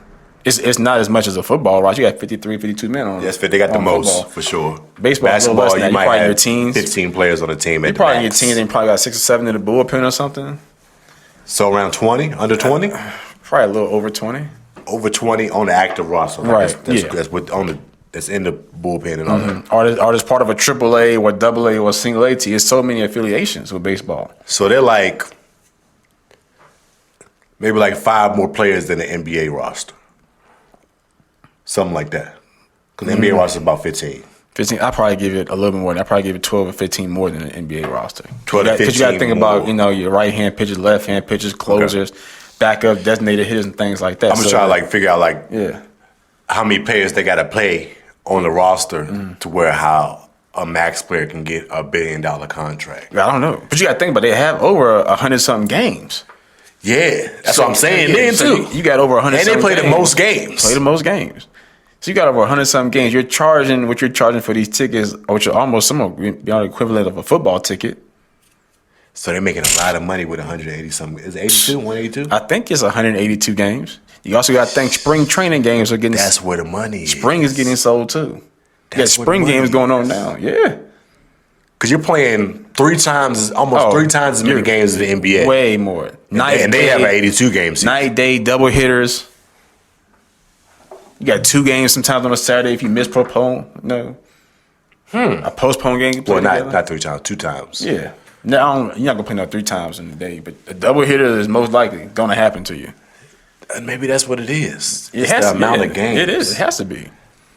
It's not as much as a football roster. You got 53, 52 men on. Yes, they got the most football. For sure. Basketball, you might have your teams. 15 players on the team. You probably your teams. They probably got 6 or 7 in the bullpen or something. So around 20, under 20, probably a little over 20. Over 20 on the active roster, right? That's in the bullpen and all that. Or there's part of a AAA or AA or single A team. There's so many affiliations with baseball. So they're like maybe like 5 more players than the NBA roster, something like that. Because the NBA roster is about 15. 15. I probably give it a little bit more. I probably give it 12 or 15 more than the NBA roster. 12 to 15. Because you got to think about your right hand pitchers, left hand pitchers, closers. Okay. Backup, designated hitters, and things like that. I'm just trying to figure out how many players they got to play on the roster to where how a max player can get a $1 billion contract. I don't know, but you got to think about it. They have over 100-something games. Yeah, that's what I'm saying. Then too, you got over 100. And they play the most games. Play the most games. So you got over 100-something games. You're charging what you're charging for these tickets, which are almost somewhat beyond the equivalent of a football ticket. So they're making a lot of money with 180-something. Is it 82, 182? I think it's 182 games. You also got to think spring training games are getting. That's where the money is. Spring is getting sold too. You got spring games going on now. Yeah. Because you're playing 3 times, almost 3 times as many games as the NBA. Way more. And they have an 82 game season. Night, day, double hitters. You got 2 games sometimes on a Saturday if you miss postpone. No. A postponed game. Well, not 3 times, 2 times. Yeah. No, you're not going to play 3 times in the day, but a double hitter is most likely going to happen to you. And maybe that's what it is. It has the to amount be. of games. It is. It has to be.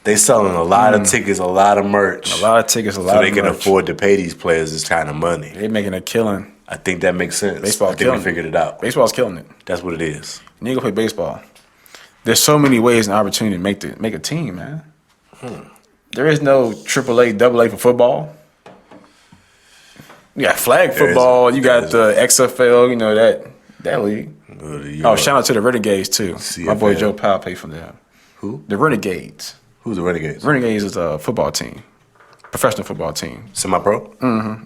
They selling a lot of tickets, a lot of merch. A lot of tickets, a lot of merch. So they can afford to pay these players this kind of money. They're making a killing. I think that makes sense. Baseball's I think we figured it out. Baseball's killing it. That's what it is. You need to play baseball. There's so many ways and opportunity to make a team, man. There is no AAA, AA for football. You got flag football. You got the XFL. That league. Shout out to the Renegades too. CFL. My boy Joe Powell played for them. Who? The Renegades. Who's the Renegades? Renegades is a football team. professional football team. Semi-pro?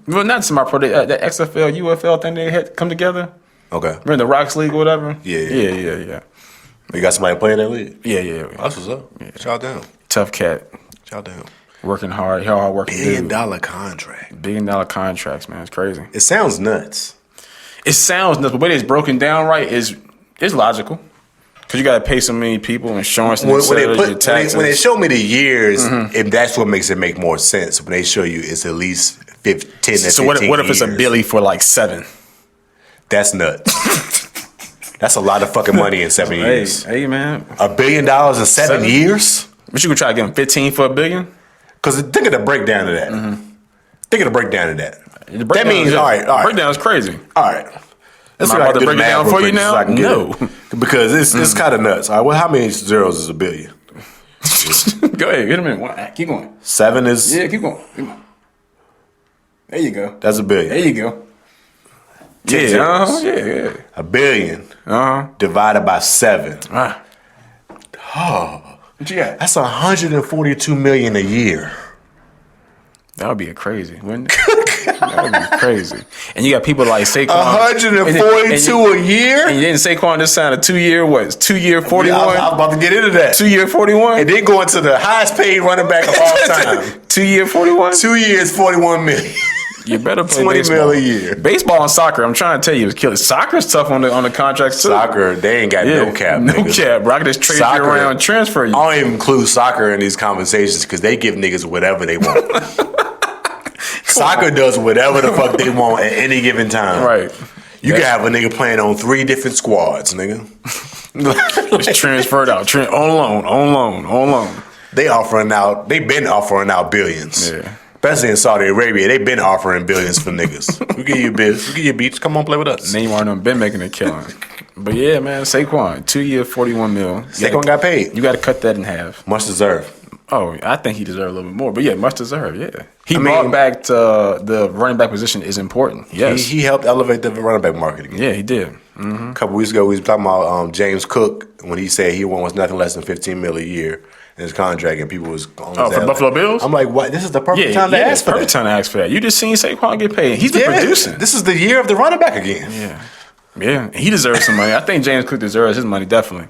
Well, not semi-pro. The XFL, UFL thing they had come together. Okay. Remember the Rocks League or whatever? Yeah. You got somebody playing that league? Yeah. That's what's up. Yeah. Shout out to him. Tough cat. Shout out to him. Working hard. Hard working $1 dude. billion contract. $1 billion contracts, man. It's crazy. It sounds nuts. It sounds nuts, but the way it's broken down right is logical. Because you got to pay so many people, insurance, and When taxes. they show me the years, and that's what makes it make more sense. When they show you it's at least 10 to 15 So what if it's a years. Billy for like 7? That's nuts. That's a lot of fucking money in 7 years. Hey, man. $1 billion in 7 years? But you could try to give him 15 for $1 billion? Because think of the breakdown of that. Think of the breakdown of that. The breakdown, That means, all right. breakdown is crazy. All right. Let's Am I see if about to can do break the it down math for real you quick so now? I can get No. it. Because it's kind of nuts. All right, well, how many zeros is $1 billion? Go ahead, get him in. Keep going. 7 is. Yeah, keep going. There you go. That's $1 billion. There you go. 10 Yeah, zeros. yeah. $1 billion Uh-huh. divided by 7. Ah. Oh, What you got? that's $142 million a year. That would be crazy, wouldn't it? That would be crazy. And you got people like Saquon. 142 a year. And then Saquon just signed a 2-year, what? 2-year 41? I was about to get into that. 2-year 41? And then going to the highest paid running back of all time. 2-year 41? 2 years, $41 million. You better play 20 baseball. mil a year. Baseball and soccer, I'm trying to tell you, is killing. Soccer's tough on the contracts too. Soccer, they ain't got no cap. No niggas. cap, bro. I can just trade you around and transfer you. I don't even include soccer in these conversations because they give niggas whatever they want. Soccer does whatever the fuck they want at any given time. Right. You can have a nigga playing on 3 different squads, nigga. Just transferred out. On loan. They been offering out billions. Yeah. Especially in Saudi Arabia, they been offering billions for niggas. We give you biz, we give you beats. Come on, play with us. Neymar and them been making a killing. But yeah, man, Saquon, 2-year, $41 million. Saquon got paid. You got to cut that in half. Much deserved. Oh, I think he deserved a little bit more. But yeah, much deserved, yeah. He brought back the running back position is important. Yes. He helped elevate the running back market again. Yeah, he did. Mm-hmm. A couple weeks ago, we was talking about James Cook when he said he wants nothing less than $15 million a year in his contract, and people was on Oh, for Buffalo Bills? I'm like, what? This is the perfect time to ask for perfect that. time to ask for that. You just seen Saquon get paid. He's been producing. This is the year of the running back again. Yeah. He deserves some money. I think James Cook deserves his money, definitely.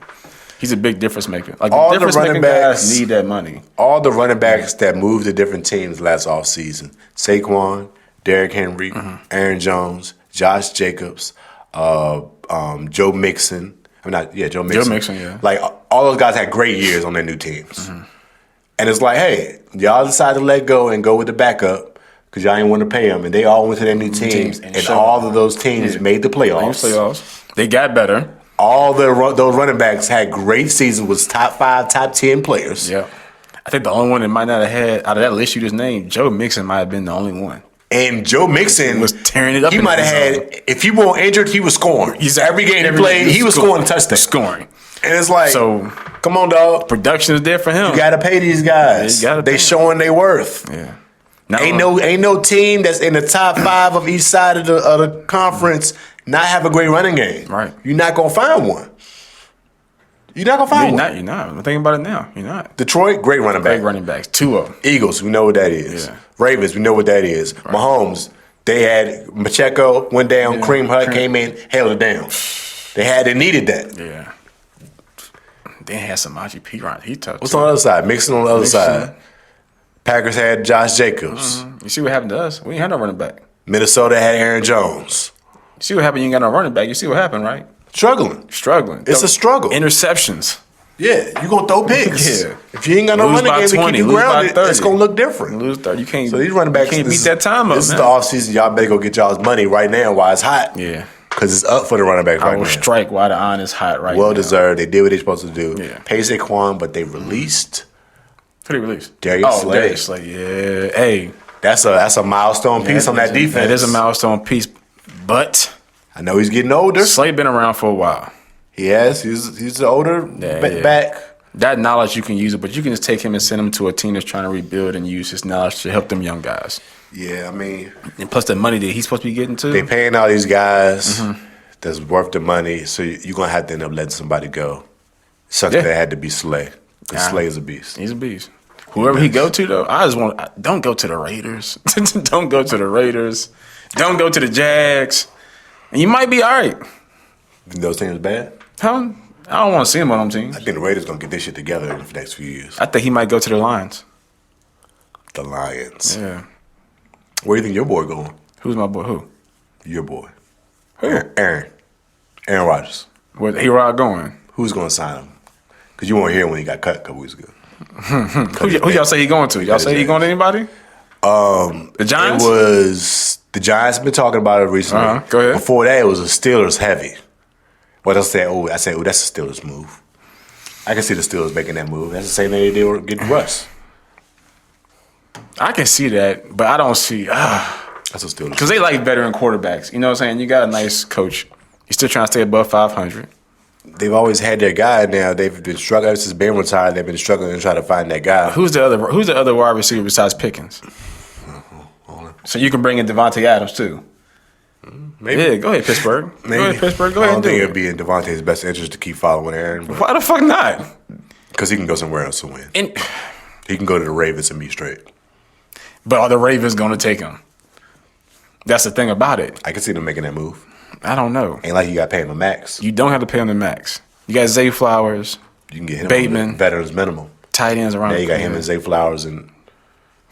He's a big difference maker. Like All the the difference running making guys backs- need that money. All the running backs that moved to different teams last offseason, Saquon, Derrick Henry, Aaron Jones, Josh Jacobs, Joe Mixon. Joe Mixon. Joe Mixon, yeah. Like, all those guys had great years on their new teams. And it's like, hey, y'all decided to let go and go with the backup because y'all didn't want to pay them. And they all went to their new teams. And all of those teams made the playoffs. They got better. All those running backs had great seasons, was top 5, top 10 players. Yeah. I think the only one that might not have had, out of that list you just named, Joe Mixon might have been the only one. And Joe Mixon Was tearing it up He in might the have zone. had, if he wasn't injured, he was scoring. Every game he played, he was scoring a touchdown. Scoring. And it's like, So, come on, dog. production is there for him. You got to pay these guys. Yeah, you gotta pay They 'em. showing their worth. Yeah. Now, Ain't no team that's in the top 5 of each side of the conference not have a great running game. Right. You're not gonna find one. You're not gonna find one. You're not. I'm thinking about it now. You're not. Detroit, great running back. Great running backs. 2 of them. Eagles, we know what that is. Yeah. Ravens, we know what that is. Mahomes, they had Pacheco went down, Yeah. Kareem Hunt came in, held it down. They needed that. Yeah. They had some Samaje Perine. He tough. What's on the other side? Mixon on the other side. Packers had Josh Jacobs. You see what happened to us? We ain't had no running back. Minnesota had Aaron Jones. You see what happened? You ain't got no running back. You see what happened, right? Struggling. Struggling. It's a struggle. Interceptions. Yeah, you gonna throw picks. Yeah. If you ain't got no Lose running by game to 20, keep you lose by grounded, 30. it's gonna look different. Lose 30. You can't. So these running backs, You can't this beat that time up. This man. is the offseason. Y'all better go get y'all's money right now while it's hot. Yeah. Because it's up for the running backs I right will now. strike while the iron is hot right now. Well deserved. They did what they're supposed to do. Yeah. Pay Saquon, but they released. Who they released? Darius Slay. Darius Slay. Yeah. Hey. That's a milestone piece on that defense. That is a milestone piece. But I know he's getting older. Slay been around for a while. He has. He's the older Yeah. back. That knowledge you can use it, but you can just take him and send him to a team that's trying to rebuild and use his knowledge to help them young guys. Yeah, I mean, And plus the money that he's supposed to be getting too. they paying all these guys Mm-hmm. that's worth the money, so you're going to have to end up letting somebody go. Sucks Yeah. that it had to be Slay. Because Yeah. Slay is a beast. He's a beast. Whoever he go to, though, don't go to the Raiders. Don't go to the Raiders. Don't go to the Jags. And you might be all right. Those teams bad? Huh? I don't want to see him on them teams. I think the Raiders going to get this shit together in the next few years. I think he might go to the Lions. The Lions. Yeah. Where do you think your boy going? Who's my boy? Who? Your boy. Who? Aaron Rodgers. Where he going? Who's going to sign him? Because you weren't here when he got cut a couple weeks ago. Who y'all say he going to? Y'all say he going to anybody? The Giants? It was the Giants. Been talking about it recently. Go ahead. Before that, it was a Steelers heavy. What I said? That's a Steelers move. I can see the Steelers making that move. That's the same thing they did with getting Russ. I can see that, but I don't see. That's a Steelers. Because they like veteran quarterbacks. You know what I'm saying? You got a nice coach. You're still trying to stay above 500. They've always had their guy now. They've been struggling since Ben retired. They've been struggling to try to find that guy. Who's the other wide receiver besides Pickens? So you can bring in Davante Adams too. Maybe. Yeah, go ahead, Pittsburgh. Maybe. Go ahead, Pittsburgh. Go I ahead don't and do think it. it'd be in Davante's best interest to keep following Aaron. Why the fuck not? Because he can go somewhere else to win. And, He can go to the Ravens and be straight. but are the Ravens going to take him? That's the thing about it. I can see them making that move. I don't know. Ain't like you got to pay him a max. You don't have to pay him the max. You got Zay Flowers, You can get him Bateman. on the veterans minimum. tight ends around. Now the you got him corner. and Zay Flowers and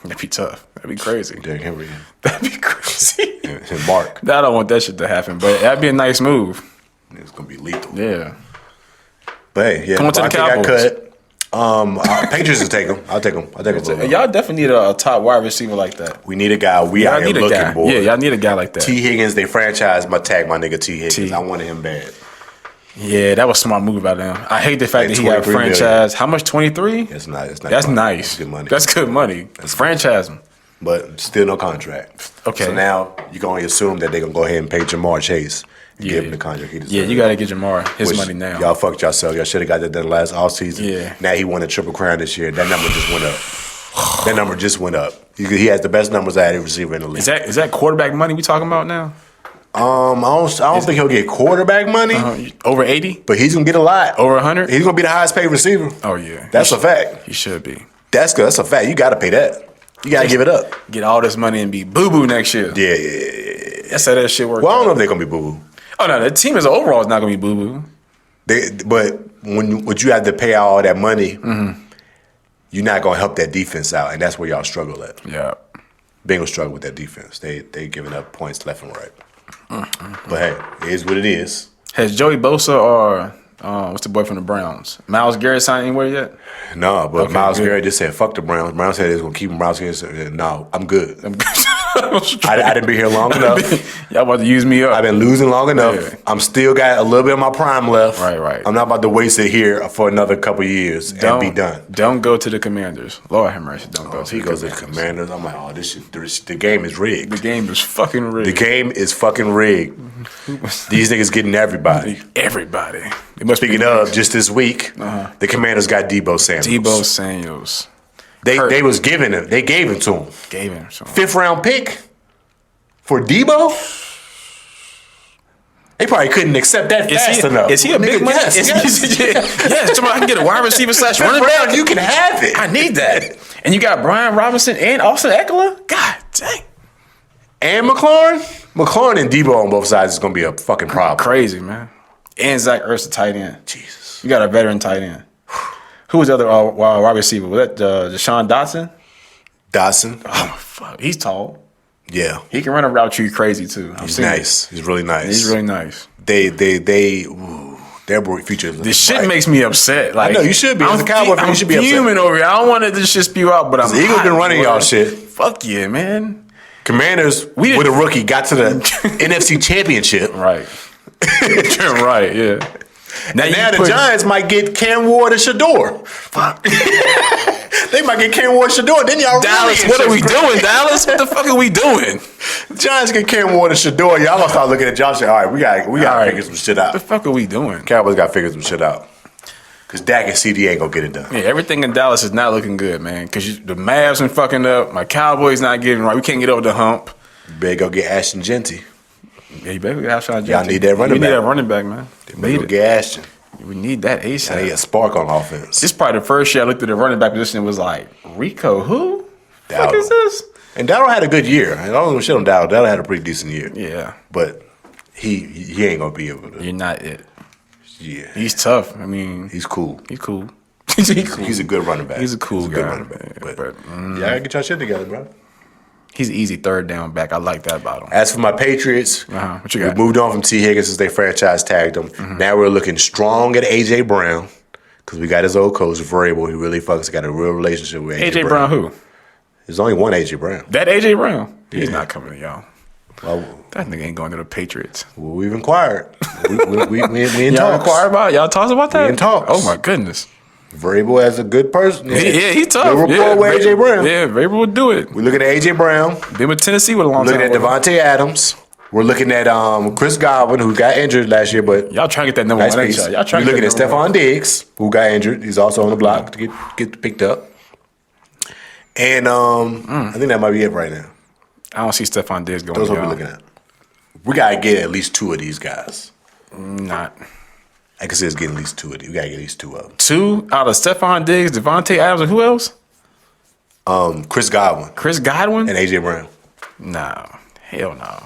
That'd be tough. That'd be crazy. Derrick Henry That'd be crazy. and Mark. I don't want that shit to happen, but that'd be a nice move. It's gonna be lethal. Yeah. But hey, yeah, Come on to the Devontae got Cowboys. cut. Patriots will take him. I'll take him. Y'all definitely need a top wide receiver like that. We need a guy. We Y'all out here need a looking, guy. boy. Yeah, y'all need a guy like that. T. Higgins, they franchise my tag my nigga T. Higgins. T. I wanted him bad. Yeah, that was a smart move by them. I hate the fact Like that he got 23 million. franchise. How much? 23? That's not. That's nice. That's good money. That's good money. Franchise him. But still no contract. Okay. So now you can only assume that they're gonna go ahead and pay Jamar Chase. Yeah. Give him the contract he deserves. Yeah, you got to get Jamar his Which money now. Y'all fucked yourself. Y'all should have got that done last offseason. Yeah. Now he won a triple crown this year. That number just went up. That number just went up. He has the best numbers out of any receiver in the league. Is that quarterback money we talking about now? I don't think he'll get quarterback money, Over 80? but he's gonna get a lot. Over 100? He's gonna be the highest paid receiver. Oh, yeah. That's a fact. He should be. That's good. That's a fact. You got to pay that. You got to give it up. Get all this money and be boo-boo next year. Yeah. That's how that shit works. Well, I don't know if they're gonna be boo boo. Oh, no, the team as a overall is not going to be boo-boo. But when you have to pay out all that money, Mm-hmm. you're not gonna help that defense out, and that's where y'all struggle at. Yeah. Bengals struggle with that defense. They giving up points left and right. Mm-hmm. But hey, it is what it is. Has Joey Bosa or what's the boy from the Browns? Myles Garrett signed anywhere yet? No, but Okay, Myles good. Garrett just said, fuck the Browns. Browns said they was going to keep him. Myles Garrett said, no, I'm good. I didn't be here long enough. Y'all about to use me up. I've been losing long enough. Yeah. I'm still got a little bit of my prime left. Right. I'm not about to waste it here for another couple years and be done. Don't go to the Commanders. Lord have mercy. Don't go If to he the goes to Commanders. the Commanders, I'm like, oh, the game is rigged. The game is fucking rigged. The game is fucking rigged. These niggas getting everybody. Everybody. It must Speaking be of, just this week, the Commanders got Debo Samuel. Debo Samuels. They was giving him. They gave him to him. Gave him some. 5th round pick for Debo. They probably couldn't accept that fast enough. Is he a big Nigga, money? Yes. Yes. Somebody I can get a wide receiver / running Brown, back. you can have it. I need that. And you got Brian Robinson and Austin Eckler? God dang. And McLaurin and Debo on both sides is going to be a fucking problem. Crazy, man. And Zach Ertz, the tight end. Jesus. You got a veteran tight end. Who was the other wide receiver? Was that Deshaun Dotson? Dawson. Oh, fuck. He's tall. Yeah. He can run a route you crazy, too. He's nice. He's really nice. He's really nice. Their future is This shit bright. makes me upset. Like, know, you should be. As a Cowboy fan, you should be upset. I'm fuming over here. I don't want to just spew out, but I'm The Eagles hot, been running boy. y'all shit. Fuck yeah, man. Commanders, We with didn't- a rookie, got to the NFC Championship. Right. Right, yeah. Now the Giants might get Cam Ward and Shedeur. Fuck. They might get Cam Ward and Shedeur. Then y'all Dallas, really what are we doing, Dallas? What the fuck are we doing? Giants get Cam Ward and Shedeur. Y'all gonna start looking at y'all shit. All right, we got to figure some shit What the out. fuck are we doing? Cowboys got to figure some shit out. Because Dak and CD ain't gonna get it done. Yeah, everything in Dallas is not looking good, man. Because the Mavs been fucking up. My Cowboys not getting right. We can't get over the hump. You better go get Ashton Genty. Yeah, you better get Shayshawn Y'all need that running We need back. that running back, man. Better go get Ashton. We need that They ASAP. need a spark on offense. This is probably the first year I looked at the running back position and was like, Rico, who? The fuck Dowdle. is this? And Dowdle had a good year. I don't know shit on Dowdle. Dowdle had a pretty decent year. Yeah. But he ain't gonna be able to. You're not it. Yeah. He's tough. I mean, He's cool. he's cool. He's cool. He's a good running back. He's a cool good guy. running back. But But, y'all get y'all shit together, bro. he's an easy third down back. I like that about him. As for my Patriots, What you we got? moved on from T. Higgins since they franchise tagged him. Now we're looking strong at A.J. Brown because we got his old coach, Vrabel. He really fucks got a real relationship with A.J. AJ Brown, who? There's only one A.J. Brown. That AJ Brown. He's Yeah. not coming to y'all. Well, That nigga ain't going to the Patriots. we've inquired. we in Y'all talks. inquire about? Y'all talks about that? in talks. Oh my goodness. Vrabel as a good person. Yeah, he's tough. Good rapport Yeah, with A.J. Brown. Yeah, Vrabel would do it. We're looking at A.J. Brown. Been with Tennessee with a long Looking time. at Davante Adams. We're looking at Chris Godwin, who got injured last year, but Y'all trying to get that number nice one, ain't piece. y'all? Y'all trying We're to looking get at that number Stephon Diggs, who got injured. He's also on the block to get picked up. And I think that might be it right now. I don't see Stephon Diggs going Those to are what we're looking at. We gotta get at least two of these guys. Not. I can see us getting at least two of these. We gotta get at least two of them. Two out of Stephon Diggs, Davante Adams, and who else? Chris Godwin Chris Godwin? and A.J. Brown. No. Hell no.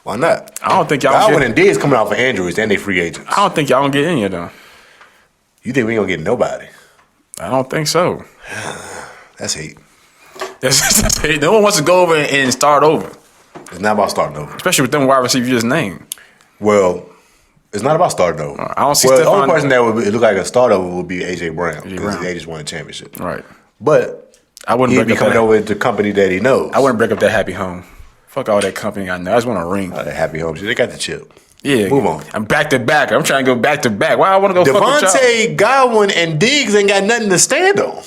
Why not? I don't think y'all Godwin get, and Diggs coming off of injuries and they free agents. I don't think y'all gonna get any of them. You think we ain't gonna get nobody? I don't think so. That's hate. No one wants to go over and start over, It's not about starting over. especially with them wide receivers you just named. Well, it's not about starting over. I don't see Well, the Stephon- only person that would look like a start over would be A.J. Brown because Brown. they just won a championship. Right. But I wouldn't he'd break be up coming that. over to the company that he knows. I wouldn't break up that happy home. Fuck all that company I know. I just want a ring. That happy home shit. They got the chip. Yeah. Move on. I'm back to back. I'm trying to go back to back. Why I want to go fuck with y'all? Devontae, Godwin, and Diggs ain't got nothing to stand on.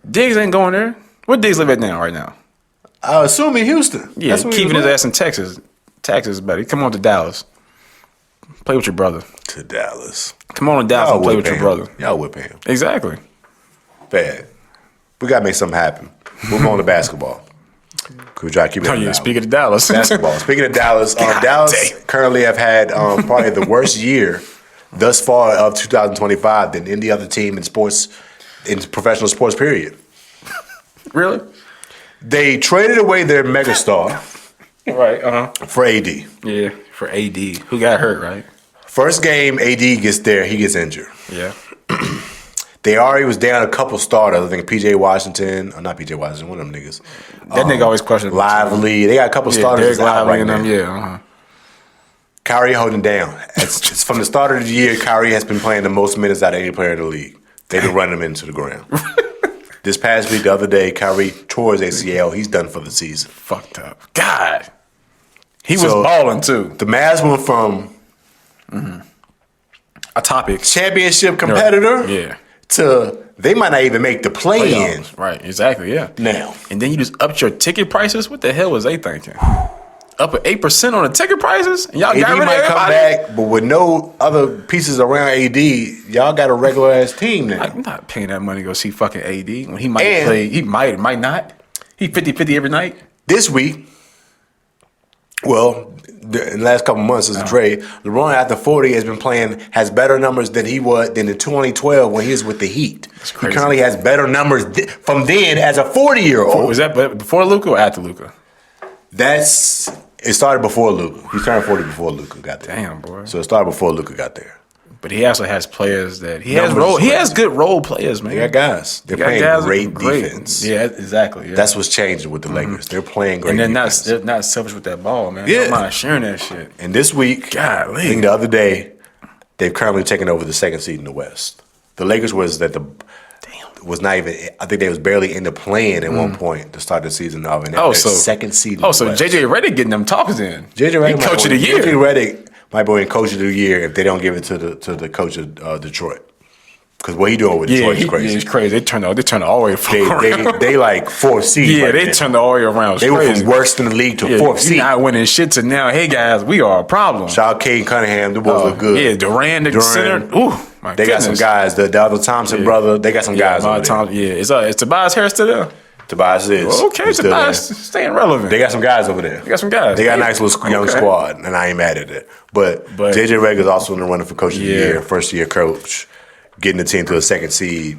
Diggs ain't going there. Where Diggs live at now? Right now? I assume in Houston. Yeah, That's where he keeping was his at. ass in Texas. Texas, buddy. Come on to Dallas. Play with your brother. To Dallas. Come on to Dallas and play with your brother. Y'all whip him. Exactly. Bad. We got to make something happen. Move on to basketball. Could we try to keep it Oh, in yeah, Dallas? speaking of Dallas. Basketball. Speaking of Dallas, Dallas damn. currently have had probably the worst year thus far of 2025 than any other team in sports, in professional sports, period. Really? They traded away their megastar Right. for AD. Yeah, for AD. Who got hurt, right? First game, AD gets there, he gets injured. Yeah. They already was down a couple starters. I think PJ Washington, or not PJ Washington, one of them niggas. That nigga always questionable. Lively. They got a couple Yeah, starters Derek out Lively right and them, now. yeah. Kyrie holding down. It's from the start of the year, Kyrie has been playing the most minutes out of any player in the league. They've been running him into the ground. This past week, the other day, Kyrie tore his ACL. He's done for the season. Fucked up. God. He was So- balling, too. The Mavs went from A topic. championship competitor Yeah. to they might not even make the play-in Playoffs. Right, exactly, yeah. now. And then you just upped your ticket prices? What the hell was they thinking? Up at 8% on the ticket prices? And y'all AD got rid of might come everybody? back, but with no other pieces around AD, y'all got a regular-ass team now. I'm not paying that money to go see fucking AD when he might And- play. He might not. He 50-50 every night. This week, well, in the last couple months since the trade, LeBron after 40 has better numbers than he was than in 2012 when he was with the Heat. He crazy. currently has better numbers from then as a 40-year-old. Was that before Luka or after Luka? It started before Luka. He turned 40 before Luka got there. Damn, boy. So it started before Luka got there. But he also has players that he Numbers has is good role players, man. They got guys. They're He got playing guys that great are great. defense. Yeah, exactly. Yeah. That's what's changing with the Lakers. They're playing great and defense. they're not selfish with that ball, man. Yeah. Don't mind sharing that shit. And this week, Golly. I think the other day, they've currently taken over the second seed in the West. The Lakers was not even. I think they was barely in the play-in at one point to start the season off, and they're second seed. In the so West. JJ Redick getting them talks in. JJ Redick, he coach of the year. JJ Redick might be in coach of the year if they don't give it to the coach of Detroit, because what he doing with Detroit is crazy. Yeah, it's crazy. They turned all the way around. They like fourth seed. Yeah, right they now. turned all the way around. It's They were crazy. from worst in the league to Yeah, fourth you're seed. not winning shit to now. Hey guys, we are a problem. Shout out Cade Cunningham. The boys look good. Yeah, Durant, the center. Ooh, my They got some goodness. guys. The other Thompson brother. They got some guys. Yeah, over there. Is Tobias Harris still there? Tobias is. Okay, He's still Tobias there. staying relevant. They got some guys over there. They got some guys. They got a nice little young Okay. squad, and I ain't mad at it. But JJ Redick's also in the running for coach of the year, first year coach, getting the team to a second seed.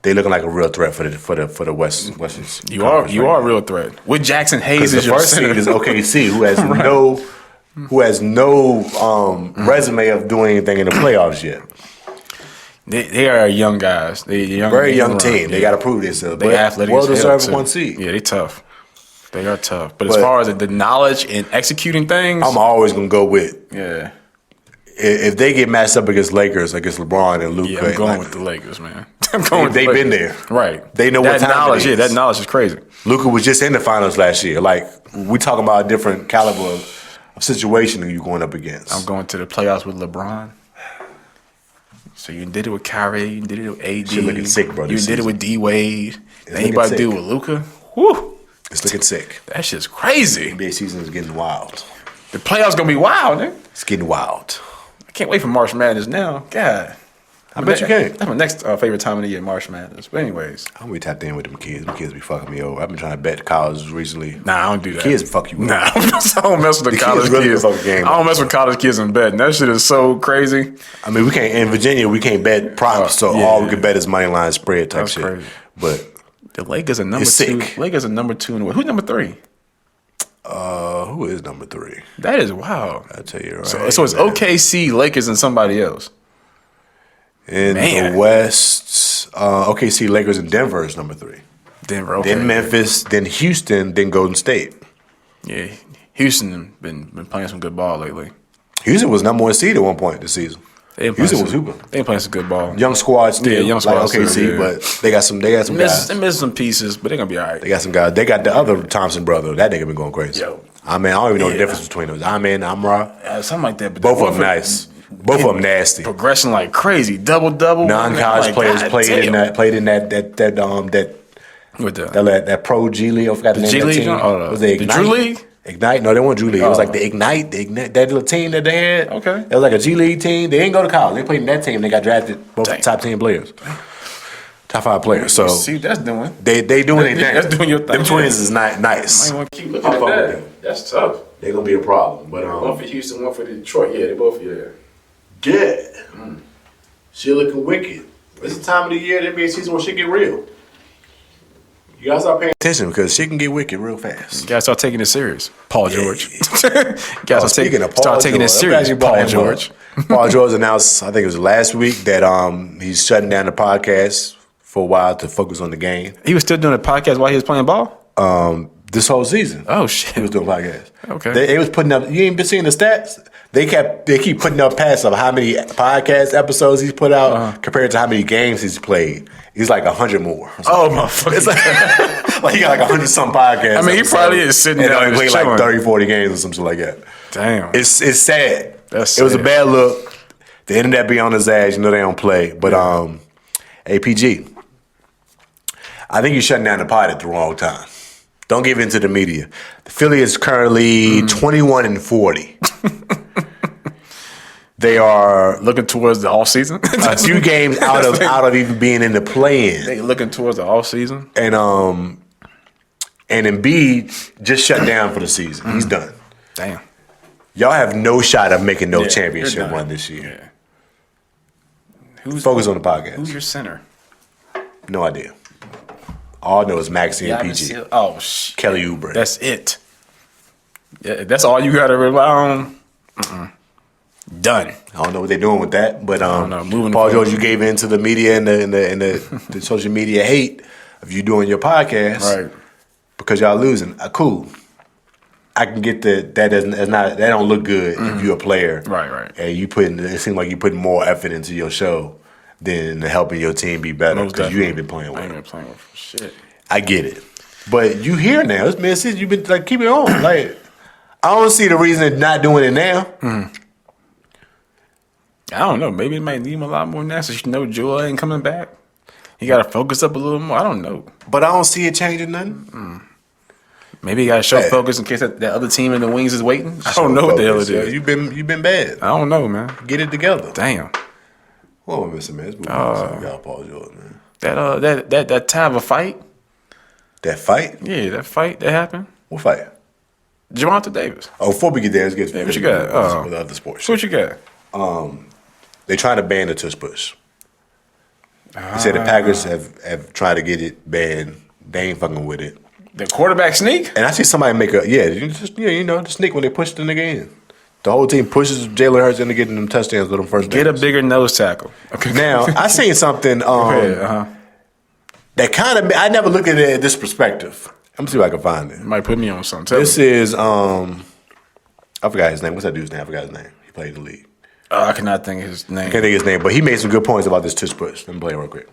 They looking like a real threat for the West. You are a real threat. With Jackson Hayes The as your first center. seed is OKC, who has no resume of doing anything in the playoffs yet. They are young guys. They Very young team. They got to prove themselves. They athletic. Well as hell, deserved too. 1 seed. Yeah, they tough. They are tough. But as far as the knowledge and executing things, I'm always gonna go with yeah. if they get matched up against Lakers, against LeBron and Lupe. Yeah, I'm going with the Lakers, man. I'm going with the They've been Lakers. there. Right. They know that what time knowledge. it is. Yeah, that knowledge is crazy. Luka was just in the finals last year. Like, we talking about a different caliber of situation that you're going up against. I'm going to the playoffs with LeBron. So you did it with Kyrie, you did it with AD. Shit looking sick, bro, You this did it season. with D Wade. It's Anybody looking do sick. it with Luka? Whew. It's looking sick. That shit's crazy. NBA season is getting wild. The playoffs gonna be wild, nigga. It's getting wild. I can't wait for March Madness now. God. I bet you can. That's my next favorite time of the year, March Madness. But anyways. I'm be tapped in with them kids. Them kids be fucking me over. I've been trying to bet colleges recently. Nah, I don't do that. Kids fuck you up. Nah, I don't mess with the The college kids really kids. fuck the game I up. don't mess with college kids in bed. That shit is so crazy. I mean, we can't in Virginia. We can't bet props, so yeah. all we can bet is money line spread type That's shit. crazy. But The Lakers are number It's two. sick. Lakers are number 2 in the West. Who's number 3? who is number 3? That is wild. I tell you right. So it's man. OKC, Lakers, and somebody else. In Man. the West, OKC, Lakers, and Denver is number 3. Denver, okay. Then Memphis, then Houston, then Golden State. Yeah, Houston been playing some good ball lately. Houston was number 1 seed at one point this season. Houston was hooping. They playing some good ball. Young squad still, Yeah, young squad like OKC, still, yeah. but they got some guys. They missed some pieces, but they're gonna be all right. They got some guys. They got the other Thompson brother. That nigga been going crazy. Yo. I mean, I don't even know the Yeah. difference between those. Amra. Something like that. But Both the of them nice. Both of them nasty. Progressing like crazy. Double. Non-college Like, players God played in damn. that With the that pro G League. I forgot the name G of that League? team. Oh, Was it the Ignite? Drew League? Ignite? No, they weren't Drew League. It was Oh. like the Ignite. That little team that they had. Okay. It was like a G League team. They didn't go to college. They played in that team. They got drafted. Both Dang. top 10 players. Top 5 players. So See what that's doing. they doing their thing. That's doing your thing. Them twins is nice. I want to keep looking I'm at fucking with that. them. That's tough. They're gonna be a problem. But One for Houston, one for Detroit. Yeah, they both yeah. good. Shit looking wicked. It's the time of the year that NBA season when shit get real. You gotta start paying attention because shit can get wicked real fast. You gotta start taking it serious, Paul George. You gotta Speaking of Paul start taking it George, I'm serious, glad you brought Paul him George. up. Paul George announced, I think it was last week, that he's shutting down the podcast for a while to focus on the game. He was still doing a podcast while he was playing ball. This whole season. Oh He shit! was doing podcasts. Okay. They was putting up. You ain't been seeing the stats. They keep putting up past of how many podcast episodes he's put out compared to how many games he's played. He's like 100 more. Oh motherfucker! It's like he got like 100 some podcasts. I mean, he probably is sitting and down only just played like chilling. 30, 40 games or something like that. Damn. It's sad. That's It was a sad. bad look. The internet be on his ass. You know they don't play. But APG, I think you're shutting down the pod at the wrong time. Don't give in to the media. The Philly is currently 21-40. They are Looking towards the off season. a few games out of even being in the play-in. They looking towards the off season. And Embiid just shut down for the season. He's done. Damn. Y'all have no shot of making no Yeah, championship you're done. run this year. Yeah. Who's Focus on the podcast. Who's your center? No idea. All I know is Maxie and PG. Oh shit. Kelly Oubre. That's it. Yeah, that's all you gotta rely on. Done. I don't know what they're doing with that, but don't know. Moving Paul forward. George, you gave in to the media and the social media hate of you doing your podcast, Right. Because y'all losing. Cool. I can get that don't look good if you're a player, Right. And it seems like you putting more effort into your show than helping your team be better Most because you ain't definitely. been playing I with ain't them. been playing with shit. I get it, but you here now. It's been since you've been like keep it on. Like I don't see the reason of not doing it now. I don't know. Maybe it might need him a lot more now since you know Joel ain't coming back. He got to focus up a little more. I don't know. But I don't see it changing nothing. Maybe he got to show Yeah. focus in case that other team in the wings is waiting. I don't know what the hell it is. You've been bad. I don't know, man. Get it together. Damn. What am I missing, man? Let's move on. Y'all Paul George, man. That type of fight. That fight? Yeah, that fight that happened. What fight? Javonte Davis. Oh, before we get there, let's get What you got? with other sports. So what you got? They trying to ban the tush push. He said the Packers have tried to get it banned. They ain't fucking with it. The quarterback sneak? And I see somebody make the sneak when they push the nigga in. The whole team pushes Jalen Hurts into getting them touchdowns with them first Get downs. a bigger nose tackle. Okay. Now, I seen something that kind of, I never looked at it at this perspective. I'm gonna see if I can find it. Might put me on something. Tell This me. is, I forgot his name. What's that dude's name? I forgot his name. He played in the league. I cannot think of his name. I can't think of his name, but he made some good points about this tush push. Let me play it real quick.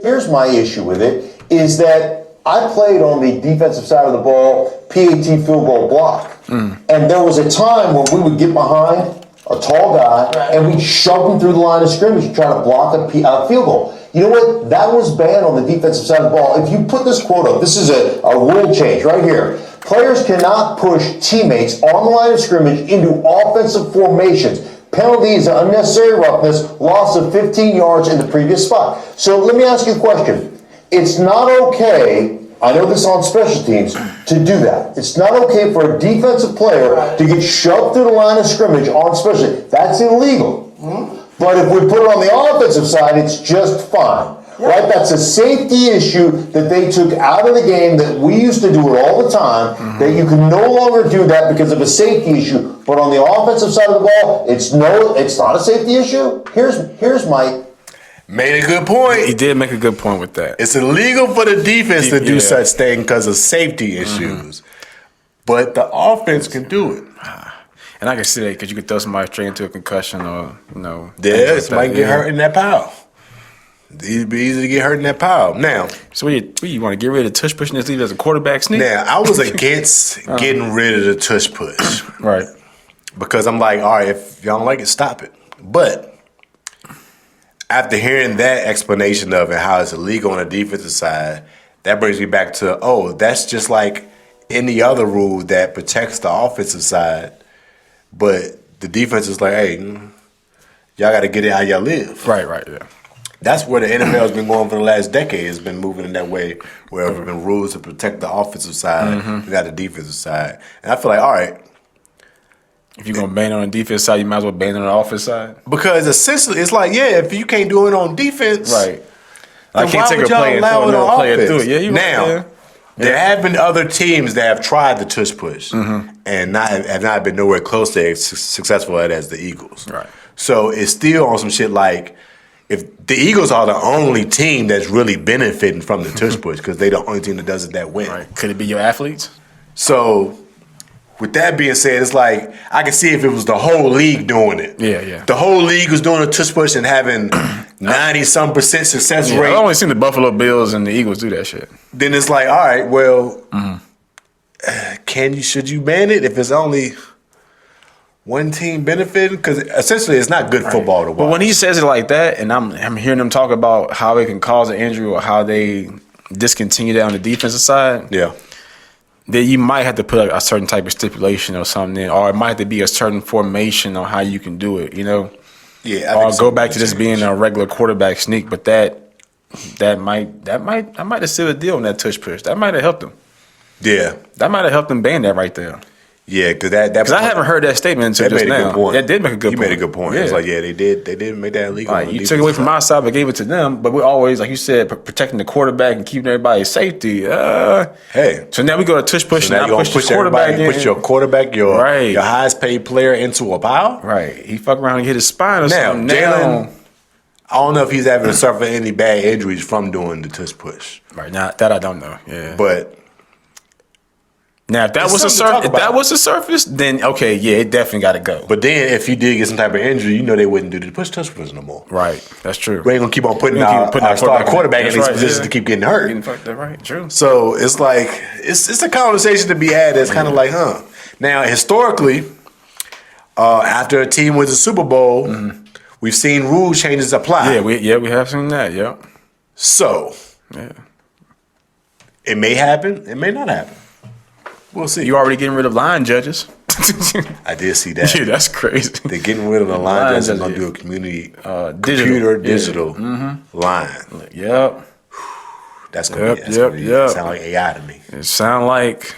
Here's my issue with it, is that I played on the defensive side of the ball, PAT field goal block. And there was a time when we would get behind a tall guy and we'd shove him through the line of scrimmage and try to block a field goal. You know what? That was banned on the defensive side of the ball. If you put this quote up, this is a rule change right here. Players cannot push teammates on the line of scrimmage into offensive formations. Penalties, unnecessary roughness, loss of 15 yards in the previous spot. So let me ask you a question. It's not okay, I know this on special teams, to do that. It's not okay for a defensive player to get shoved through the line of scrimmage on special teams. That's illegal. But if we put it on the offensive side, it's just fine. Right? That's a safety issue that they took out of the game that we used to do it all the time, that you can no longer do that because of a safety issue. But on the offensive side of the ball, it's not a safety issue. Here's my... Made a good point. He did make a good point with that. It's illegal for the defense to do such thing because of safety issues. But the offense can do it. And I can see that because you could throw somebody straight into a concussion or, Yeah, somebody get hurt in that pile. It'd be easy to get hurt in that pile. Now, so you want to get rid of tush push and just leave it as a quarterback sneak? Now, I was against getting rid of the tush push. Right. Because I'm like, all right, if y'all don't like it, stop it. But after hearing that explanation of it, how it's illegal on the defensive side, that brings me back to, that's just like any other rule that protects the offensive side. But the defense is like, hey, y'all got to get it how y'all live. Right, yeah. That's where the NFL has been going for the last decade. It's been moving in that way where there have been rules to protect the offensive side, you got the defensive side. And I feel like, all right. If you're going to ban it on the defense side, you might as well ban it on the offense side. Because essentially, it's like, if you can't do it on defense. Right. I can't take a play play and throw another player through it. Yeah, you're now, right. There have been other teams that have tried the tush push and have not been nowhere close to as successful at it as the Eagles. Right. So it's still on some shit like, if the Eagles are the only team that's really benefiting from the tush push because they're the only team that does it that way. Right. Could it be your athletes? So with that being said, it's like I can see if it was the whole league doing it. Yeah. The whole league was doing a tush push and having 90-some% success rate. I've only seen the Buffalo Bills and the Eagles do that shit. Then it's like, all right, well, should you ban it if it's only one team benefiting? Because essentially, it's not good football to watch. But when he says it like that, and I'm hearing them talk about how it can cause an injury or how they discontinue that on the defensive side, then you might have to put a certain type of stipulation or something in, or it might have to be a certain formation on how you can do it, Yeah, or go back to just being a regular quarterback sneak. But that might have sealed the deal on that tush push. That might have helped them. Yeah, that might have helped them ban that right there. Yeah, because I haven't heard that statement until just now. Good point. That did make a good point. You made a good point. It's like, they did make that illegal. Right, you took it away from our side, but gave it to them. But we're always, like you said, protecting the quarterback and keeping everybody's safety. So now we go to tush push. So now you push quarterback in. Push your quarterback, your highest paid player into a pile. Right. He fuck around and hit his spine or something. Jalen, I don't know if he's having to suffer any bad injuries from doing the tush push. Right. Now that I don't know. Yeah. But now, if that was the surface, then okay, yeah, it definitely got to go. But then, if you did get some type of injury, they wouldn't do the tush push no more. Right, that's true. We ain't gonna keep on putting our star quarterback in these positions to keep getting hurt. Getting fucked up, right? True. So it's like it's a conversation to be had. That's kind of like, Now, historically, after a team wins a Super Bowl, we've seen rule changes apply. Yeah, we have seen that. Yep. So, it may happen. It may not happen. We'll see. You already getting rid of line judges. I did see that. Yeah, that's crazy. They're getting rid of the line judges and going to do a computer digital line. Yep. That's gonna be sound like AI to me. It sound like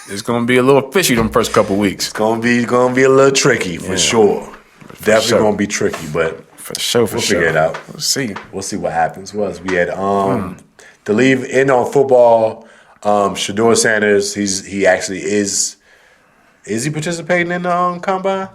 it's gonna be a little fishy them first couple weeks. It's gonna be a little tricky for sure. Definitely gonna be tricky, but for sure, we'll figure it out. We'll see. We'll see what happens. What else we had? To leave in on football, Shedeur Sanders. He actually is. Is he participating in the combine?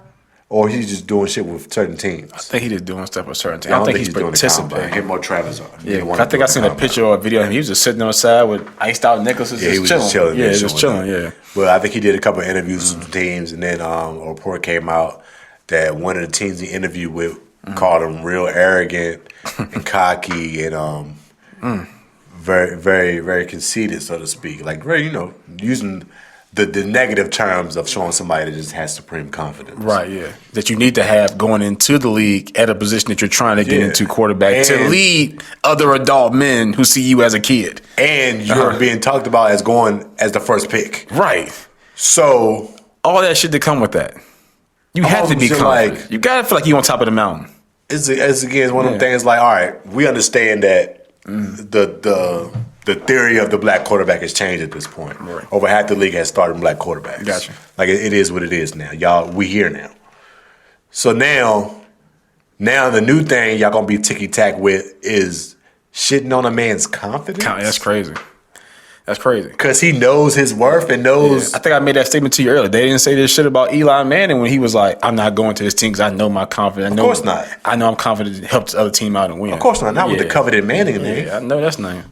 Or he's just doing shit with certain teams? I think he's just doing stuff with certain teams. I I don't don't think think he's he's doing the combine. participating. Him or Travis are. Yeah, I think I seen a picture or a video of him. He was just sitting on the side with iced out necklaces. Yeah, he was just chilling. Yeah, just chilling. Yeah. Well, I think he did a couple of interviews with some teams, and then a report came out that one of the teams he interviewed with called him real arrogant and cocky and very, very, very conceited, so to speak. Like very, using the negative terms of showing somebody that just has supreme confidence. Right, yeah. That you need to have going into the league at a position that you're trying to get into quarterback to lead other adult men who see you as a kid. And you're being talked about as going as the first pick. Right. So all that shit that come with that. You have to be confident. You gotta feel like you on top of the mountain. It's one of them things like, all right, we understand that the theory of the black quarterback has changed at this point. Right. Over half the league has started black quarterbacks. Gotcha. Like it is what it is now. Y'all, we here now. So now the new thing y'all gonna be ticky-tack with is shitting on a man's confidence. That's crazy. That's crazy. Because he knows his worth and knows. Yeah. I think I made that statement to you earlier. They didn't say this shit about Eli Manning when he was like, I'm not going to this team because I know my confidence. Of course not. I know I'm confident to help the other team out and win. Of course not. Not with the coveted Manning in there. Yeah, I know that's not.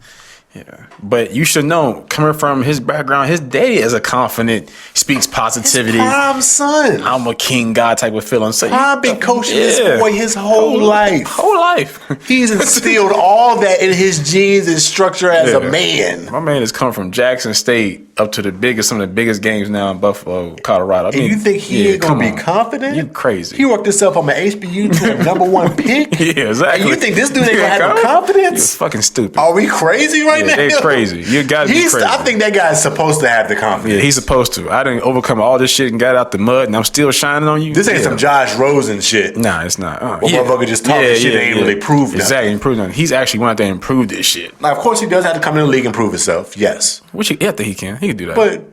Yeah, but you should know, coming from his background, his daddy is a confident, speaks positivity. His prime son. I'm a king God type of feeling. So I've been coaching this boy his whole life. Whole life. He's instilled all that in his genes and structure as a man. My man has come from Jackson State up to some of the biggest games now in Buffalo, Colorado. And you think he ain't gonna be confident? You crazy. He worked himself from an HBU to a number one pick. Yeah, exactly. And you think this dude ain't gonna have no confidence? You're fucking stupid. Are we crazy right now? They're crazy. You gotta be crazy. I think that guy's supposed to have the confidence. Yeah, he's supposed to. I didn't overcome all this shit and got out the mud, and I'm still shining on you. This ain't some Josh Rosen shit. Nah, it's not. Motherfucker just talking shit ain't really proved nothing. Exactly, improved nothing. He's actually went out there and improved this shit. Now, of course, he does have to come in the league and prove himself. Yes. Which I think he can. He can do that. But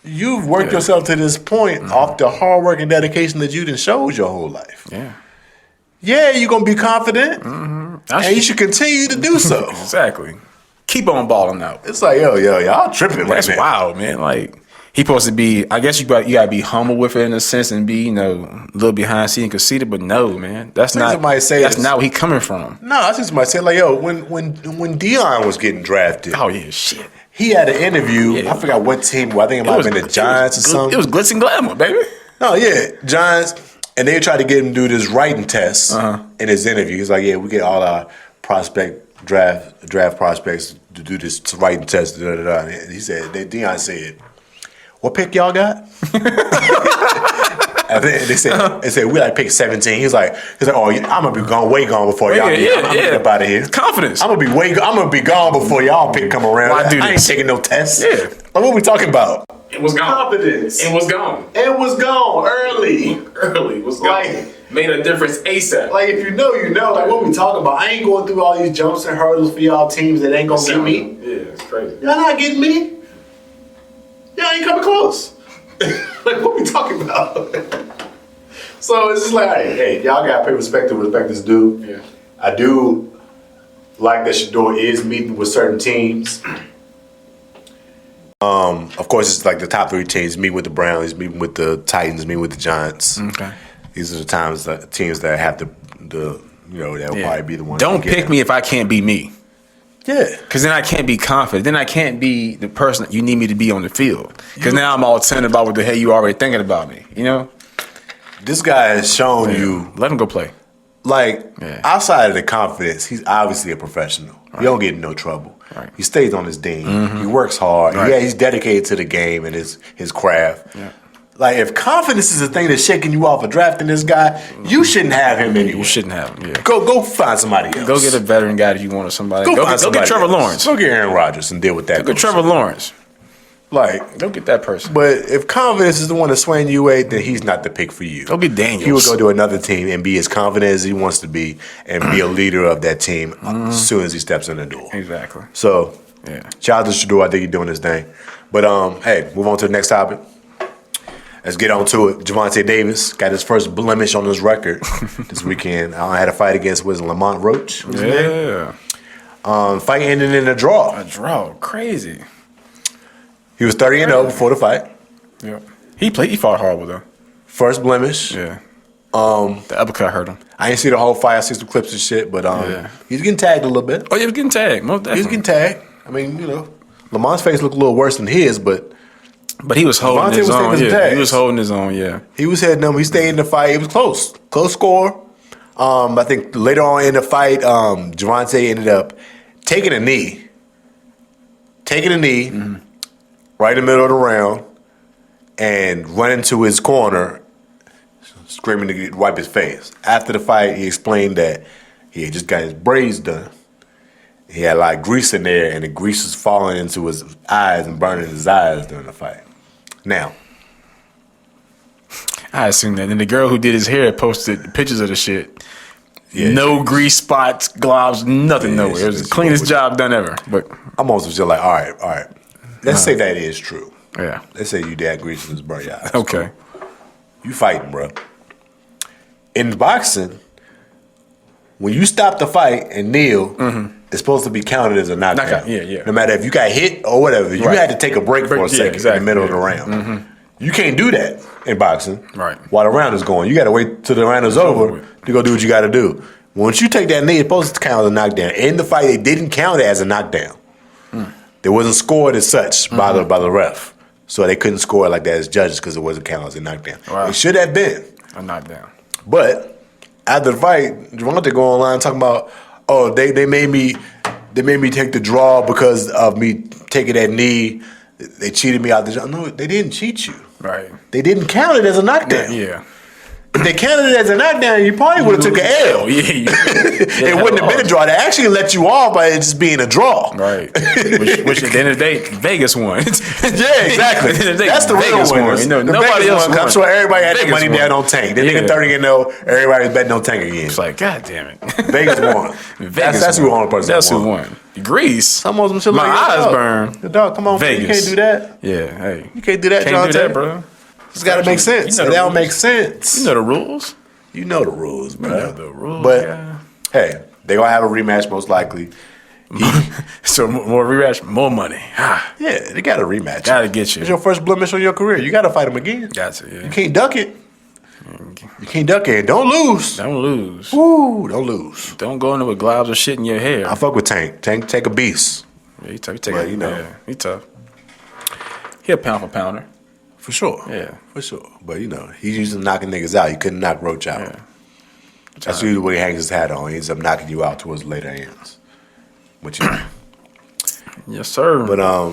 you've worked yourself to this point off the hard work and dedication that you done showed your whole life. Yeah, you're going to be confident. And you should continue to do so. Exactly. Keep on balling out. It's like, y'all tripping right now. That's wild, man. Like, he supposed to be, I guess you got to be humble with it in a sense and be, a little behind scenes and conceited, but no, man. That's not not where he coming from. No, I think somebody said, like, when Dion was getting drafted. Oh, yeah, shit. He had an interview. I forgot what team. I think it might have been the Giants or something. It was glitz and glamour, baby. Oh, yeah. Giants. And they tried to get him to do this writing test in his interview. He's like, yeah, we get all our draft prospects to do this writing test. Da, da, da. And he said, Dion said, what pick y'all got? And then they said we like pick 17. He's like, oh, I'm gonna be gone, way gone before y'all. I'm gonna get up out of here. Confidence. I'm gonna be gone before y'all pick come around. I ain't taking no tests. Yeah. Like, what we talking about? It was gone. Confidence. It was gone. It was gone early. Early was gone. Like, made a difference ASAP. Like, if you know, you know. Like, what we talking about? I ain't going through all these jumps and hurdles for y'all teams that ain't gonna get me. Yeah, it's crazy. Y'all not getting me. Y'all ain't coming close. Like, what we talking about? So it's just like, hey, y'all gotta pay respect to respect this dude. Yeah. I do like that Shedeur is meeting with certain teams. Of course, it's like the top three teams. Meet with the Browns, meeting with the Titans, meeting with the Giants. Okay. These are the teams that have that'll probably be the ones. Don't pick me if I can't be me. Yeah. Because then I can't be confident. Then I can't be the person that you need me to be on the field. Because now I'm all tender about what the hell you already thinking about me. You know? This guy has shown you. Let him go play. Like, outside of the confidence, he's obviously a professional. Right. He don't get in no trouble. Right. He stays on his team. He works hard. Right. Yeah, he's dedicated to the game and his craft. Yeah. Like, if confidence is the thing that's shaking you off of drafting this guy, you shouldn't have him anyway. You shouldn't have him, yeah. Go find somebody else. Go get a veteran guy that you want or somebody. Go get Trevor Lawrence. Go get Aaron Rodgers and deal with that. Go get Trevor Lawrence. Like, go get that person. But if confidence is the one that's swaying you away, then he's not the pick for you. Go get Daniels. He would go to another team and be as confident as he wants to be and be a leader of that team as soon as he steps in the door. Exactly. So Yeah. Shout out to Shedeur. I think he's doing his thing. But hey, move on to the next topic. Let's get on to it. Davante Davis got his first blemish on his record this weekend. I had a fight against Lamont Roach. Yeah. Fight ended in a draw. A draw. Crazy. He was 30-0 before the fight. Yeah. He fought horrible though. First blemish. Yeah. The uppercut hurt him. I ain't see the whole fight. I see some clips and shit, but he's getting tagged a little bit. Oh, he was getting tagged. Most definitely. He's getting tagged. I mean, Lamont's face looked a little worse than his, but he was holding Davante his was own. taking some Yeah. He tags. was holding his own. Yeah. He was heading them. He stayed in the fight. It was close. Close score. I think later on in the fight, Davante ended up taking a knee. Right in the middle of the round and running to his corner, screaming to wipe his face. After the fight, he explained that he had just got his braids done. He had a lot of grease in there, and the grease was falling into his eyes and burning his eyes during the fight. Now, I assume that. And the girl who did his hair posted pictures of the shit. Yeah, no grease spots, gloves, nothing nowhere. It was the cleanest job done ever. But I'm also just like, all right. Let's say that is true. yeah. Let's say you dad grease in his burn your eyes. Okay. You fighting, bro. In boxing, when you stop the fight and kneel, it's supposed to be counted as a knockdown. Knockout, yeah. No matter if you got hit or whatever, you Right. had to take a break for a second exactly, in the middle of the round. You can't do that in boxing Right. while the round is going. You got to wait till the round is over to go do what you got to do. Once you take that knee, it's supposed to count as a knockdown. In the fight, they didn't count it as a knockdown. It wasn't scored as such by the ref. So they couldn't score it like that as judges because it wasn't counted as a knockdown. Wow. It should have been. A knockdown. But after the fight, Davante go online talking about, they made me take the draw because of me taking that knee. They cheated me out the draw. No, they didn't cheat you. Right. They didn't count it as a knockdown. Yeah. If they counted it as a knockdown, you probably would have took an L. Yeah. It wouldn't have been a draw. They actually let you off by it just being a draw. Right. Which at the end of the day, Vegas won. Yeah, exactly. At the end of the day, That's the Vegas real won. winners. The Vegas nobody else won. won. I'm sure everybody had their Vegas money won. down on Tank. They Yeah. nigga 30-0. Everybody was betting on Tank again. It's like, God damn it. Vegas won. That's who won. That's who won. Greece. Some of them shit My like eyes dog. burn. The dog, come on, Vegas. you can't do that. Yeah, hey. You can't do that, Can't do Jonte. that, bro. It's got to make sense. You know That the don't rules. make sense. You know the rules. You know the rules, bro. know the rules, But yeah. hey, they gonna have a rematch most likely. So more rematch, more money. Yeah, they got a rematch. Gotta get you. It's your first blemish on your career. You got to fight him again. Got to, yeah. You can't duck it. You can't duck it. Don't lose. Don't lose. Woo, don't lose. Don't go into with globs or shit in your hair. I fuck with Tank. Tank take a beast. Yeah, he tough. But, you know. Yeah, he tough. He a pound for pounder. For sure. Yeah. For sure. But, he's used to knocking niggas out. You couldn't knock Roach out. Yeah. That's usually what he hangs his hat on. He ends up knocking you out towards the later ends. Which, Yes, sir. But, I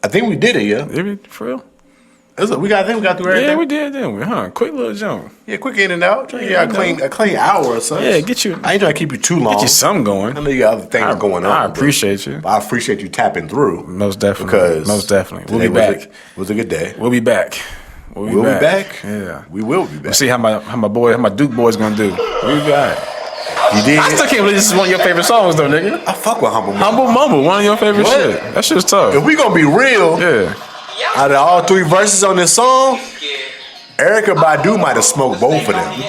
think we did it, yeah. Did we, for real? I think we got through everything. Yeah, we did, didn't we? Huh? Quick little jump. Yeah, quick in and out. Try to Yeah, get a clean hour or so. Yeah, get you. I ain't trying to keep you too long. Get you something going. I know you got other things going on. I appreciate you. But I appreciate you tapping through. Most definitely. Because Most definitely. We'll today be back. Was a good day. We'll be back. We'll We'll be back. Yeah. We will be back. We'll see how my Duke boy's gonna do. We'll be back. You did. I still can't believe this is one of your favorite songs, though, nigga. I fuck with Humble Mumble. Humble Mumble, one of your favorite What? shit. That shit's tough. If we gonna be real, Yeah. out of all three verses on this song, Erykah Badu might have smoked both of them.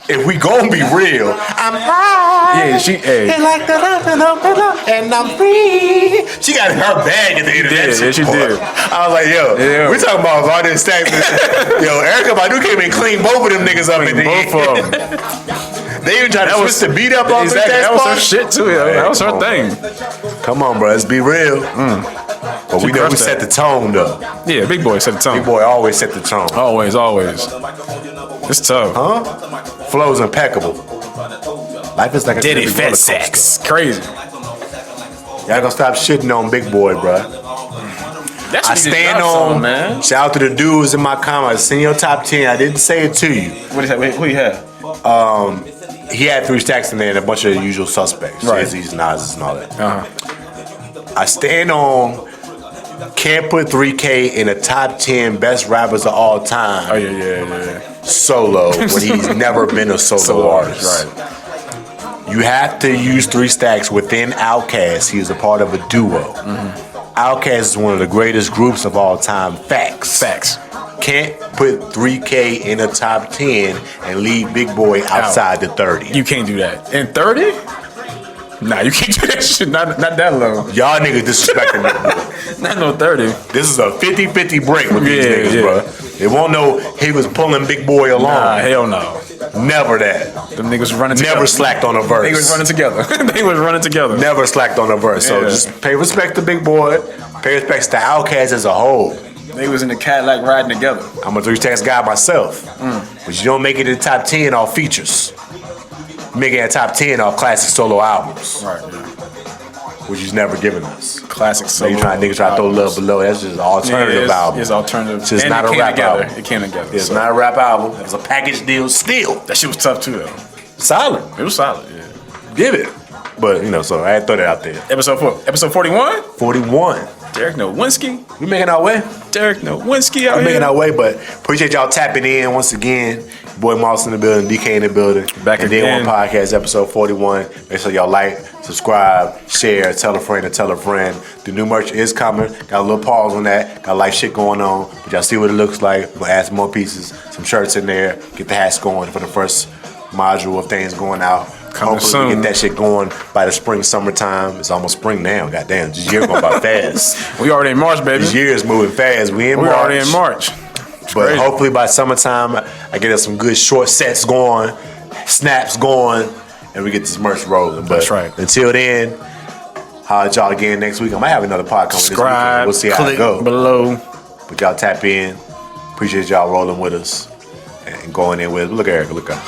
If we gonna be real, I'm high. Yeah, she. Hey. And like and I'm free. She got her bag at the end of that did, shit. yeah, she boy. did. I was like, yo, Yeah. we talking about all this stacks. Yo, Erykah Badu came and cleaned both of them niggas up in the Both of them. They even tried to switch the beat up on Exactly. that That was her part. shit, too. Yeah. That was her thing. Come on, bro. Let's be real. But we know we crushed set that. the tone, though. Yeah, Big Boy set the tone. Big boy always set the tone. Always. It's tough. Huh? Flow's impeccable. Life is like a Diddy roller fat coaster. sex. Crazy. Y'all gonna stop shitting on Big Boy, bro. That's I stand on, man. shout out to the dudes in my comments. Send your top 10. I didn't say it to you. What is that? Wait, who you have? He had 3 stacks in there and a bunch of the usual suspects. Right. Jay-Z's, Nas's, and all that. Uh-huh. I stand on can't put 3K in the top 10 best rappers of all time. Oh, yeah. Solo when he's never been a solo artist. Right. You have to use 3 stacks within Outkast. He is a part of a duo. Outkast is one of the greatest groups of all time. Facts. Can't put 3K in the top 10 and leave Big Boy outside the 30. You can't do that. In 30? Nah, you can't do that shit. Not that low. Y'all niggas disrespecting Big Boy. Not no 30. This is a 50-50 break with these niggas, bro. They won't know he was pulling Big Boy along. Nah, hell no. Never that. Them niggas running together. Never slacked on a verse. They was running together. They was running together. Never slacked on a verse. So just pay respect to Big Boy. Pay respect to Outkast as a whole. They was in the Cadillac riding together. I'm a 3 stacks guy myself. But you don't make it in the top 10 off features. You make it in the top 10 off classic solo albums. Right, which he's never given us. Classic solo. Niggas try to throw love below. That's just an alternative album. It's alternative. It's just not a rap album. It came together. It's not a rap album. It's a package deal still. That shit was tough too, though. Solid. It was solid, yeah. Give it. But, so I had to throw that out there. Episode 41? 41. Derek Nowinski. We making our way. Derek Nowinski out here. We making our way, but appreciate y'all tapping in once again. Boy Moss in the building, DK in the building. Back and again. Then One Podcast, episode 41. Make sure y'all like, subscribe, share, tell a friend, and tell a friend. The new merch is coming. Got a little pause on that. Got life shit going on. But y'all see what it looks like. We're going to add some more pieces, some shirts in there. Get the hats going for the first module of things going out. Coming Hopefully soon. we get that shit going by the spring, summertime. It's almost spring now. Goddamn, this year going by fast. We already in March, baby. This year is moving fast. We already in March. But crazy. hopefully by summertime, I get us some good short sets going, snaps going, and we get this merch rolling. But That's right. Until then, holla at y'all again next week. I might have another podcast this weekend. Subscribe. We'll see how it Click goes. below. But y'all tap in. Appreciate y'all rolling with us and going in with us. Look at Erica. Look up.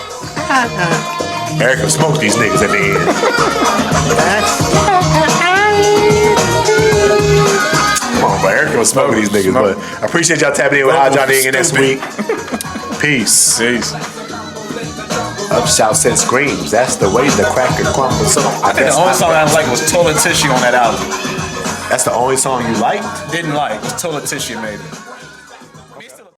Erica smokes these niggas at the end. Come on, bro. Erica will smoke these niggas. But I appreciate y'all tapping in with How Y'all Nigga next week. Peace. Up, shout, said screams. That's the way the cracker crumbles up. I think the only song I liked was Toilet Tissue on that album. That's the only song you liked? Didn't like. Was Toilet Tissue, maybe.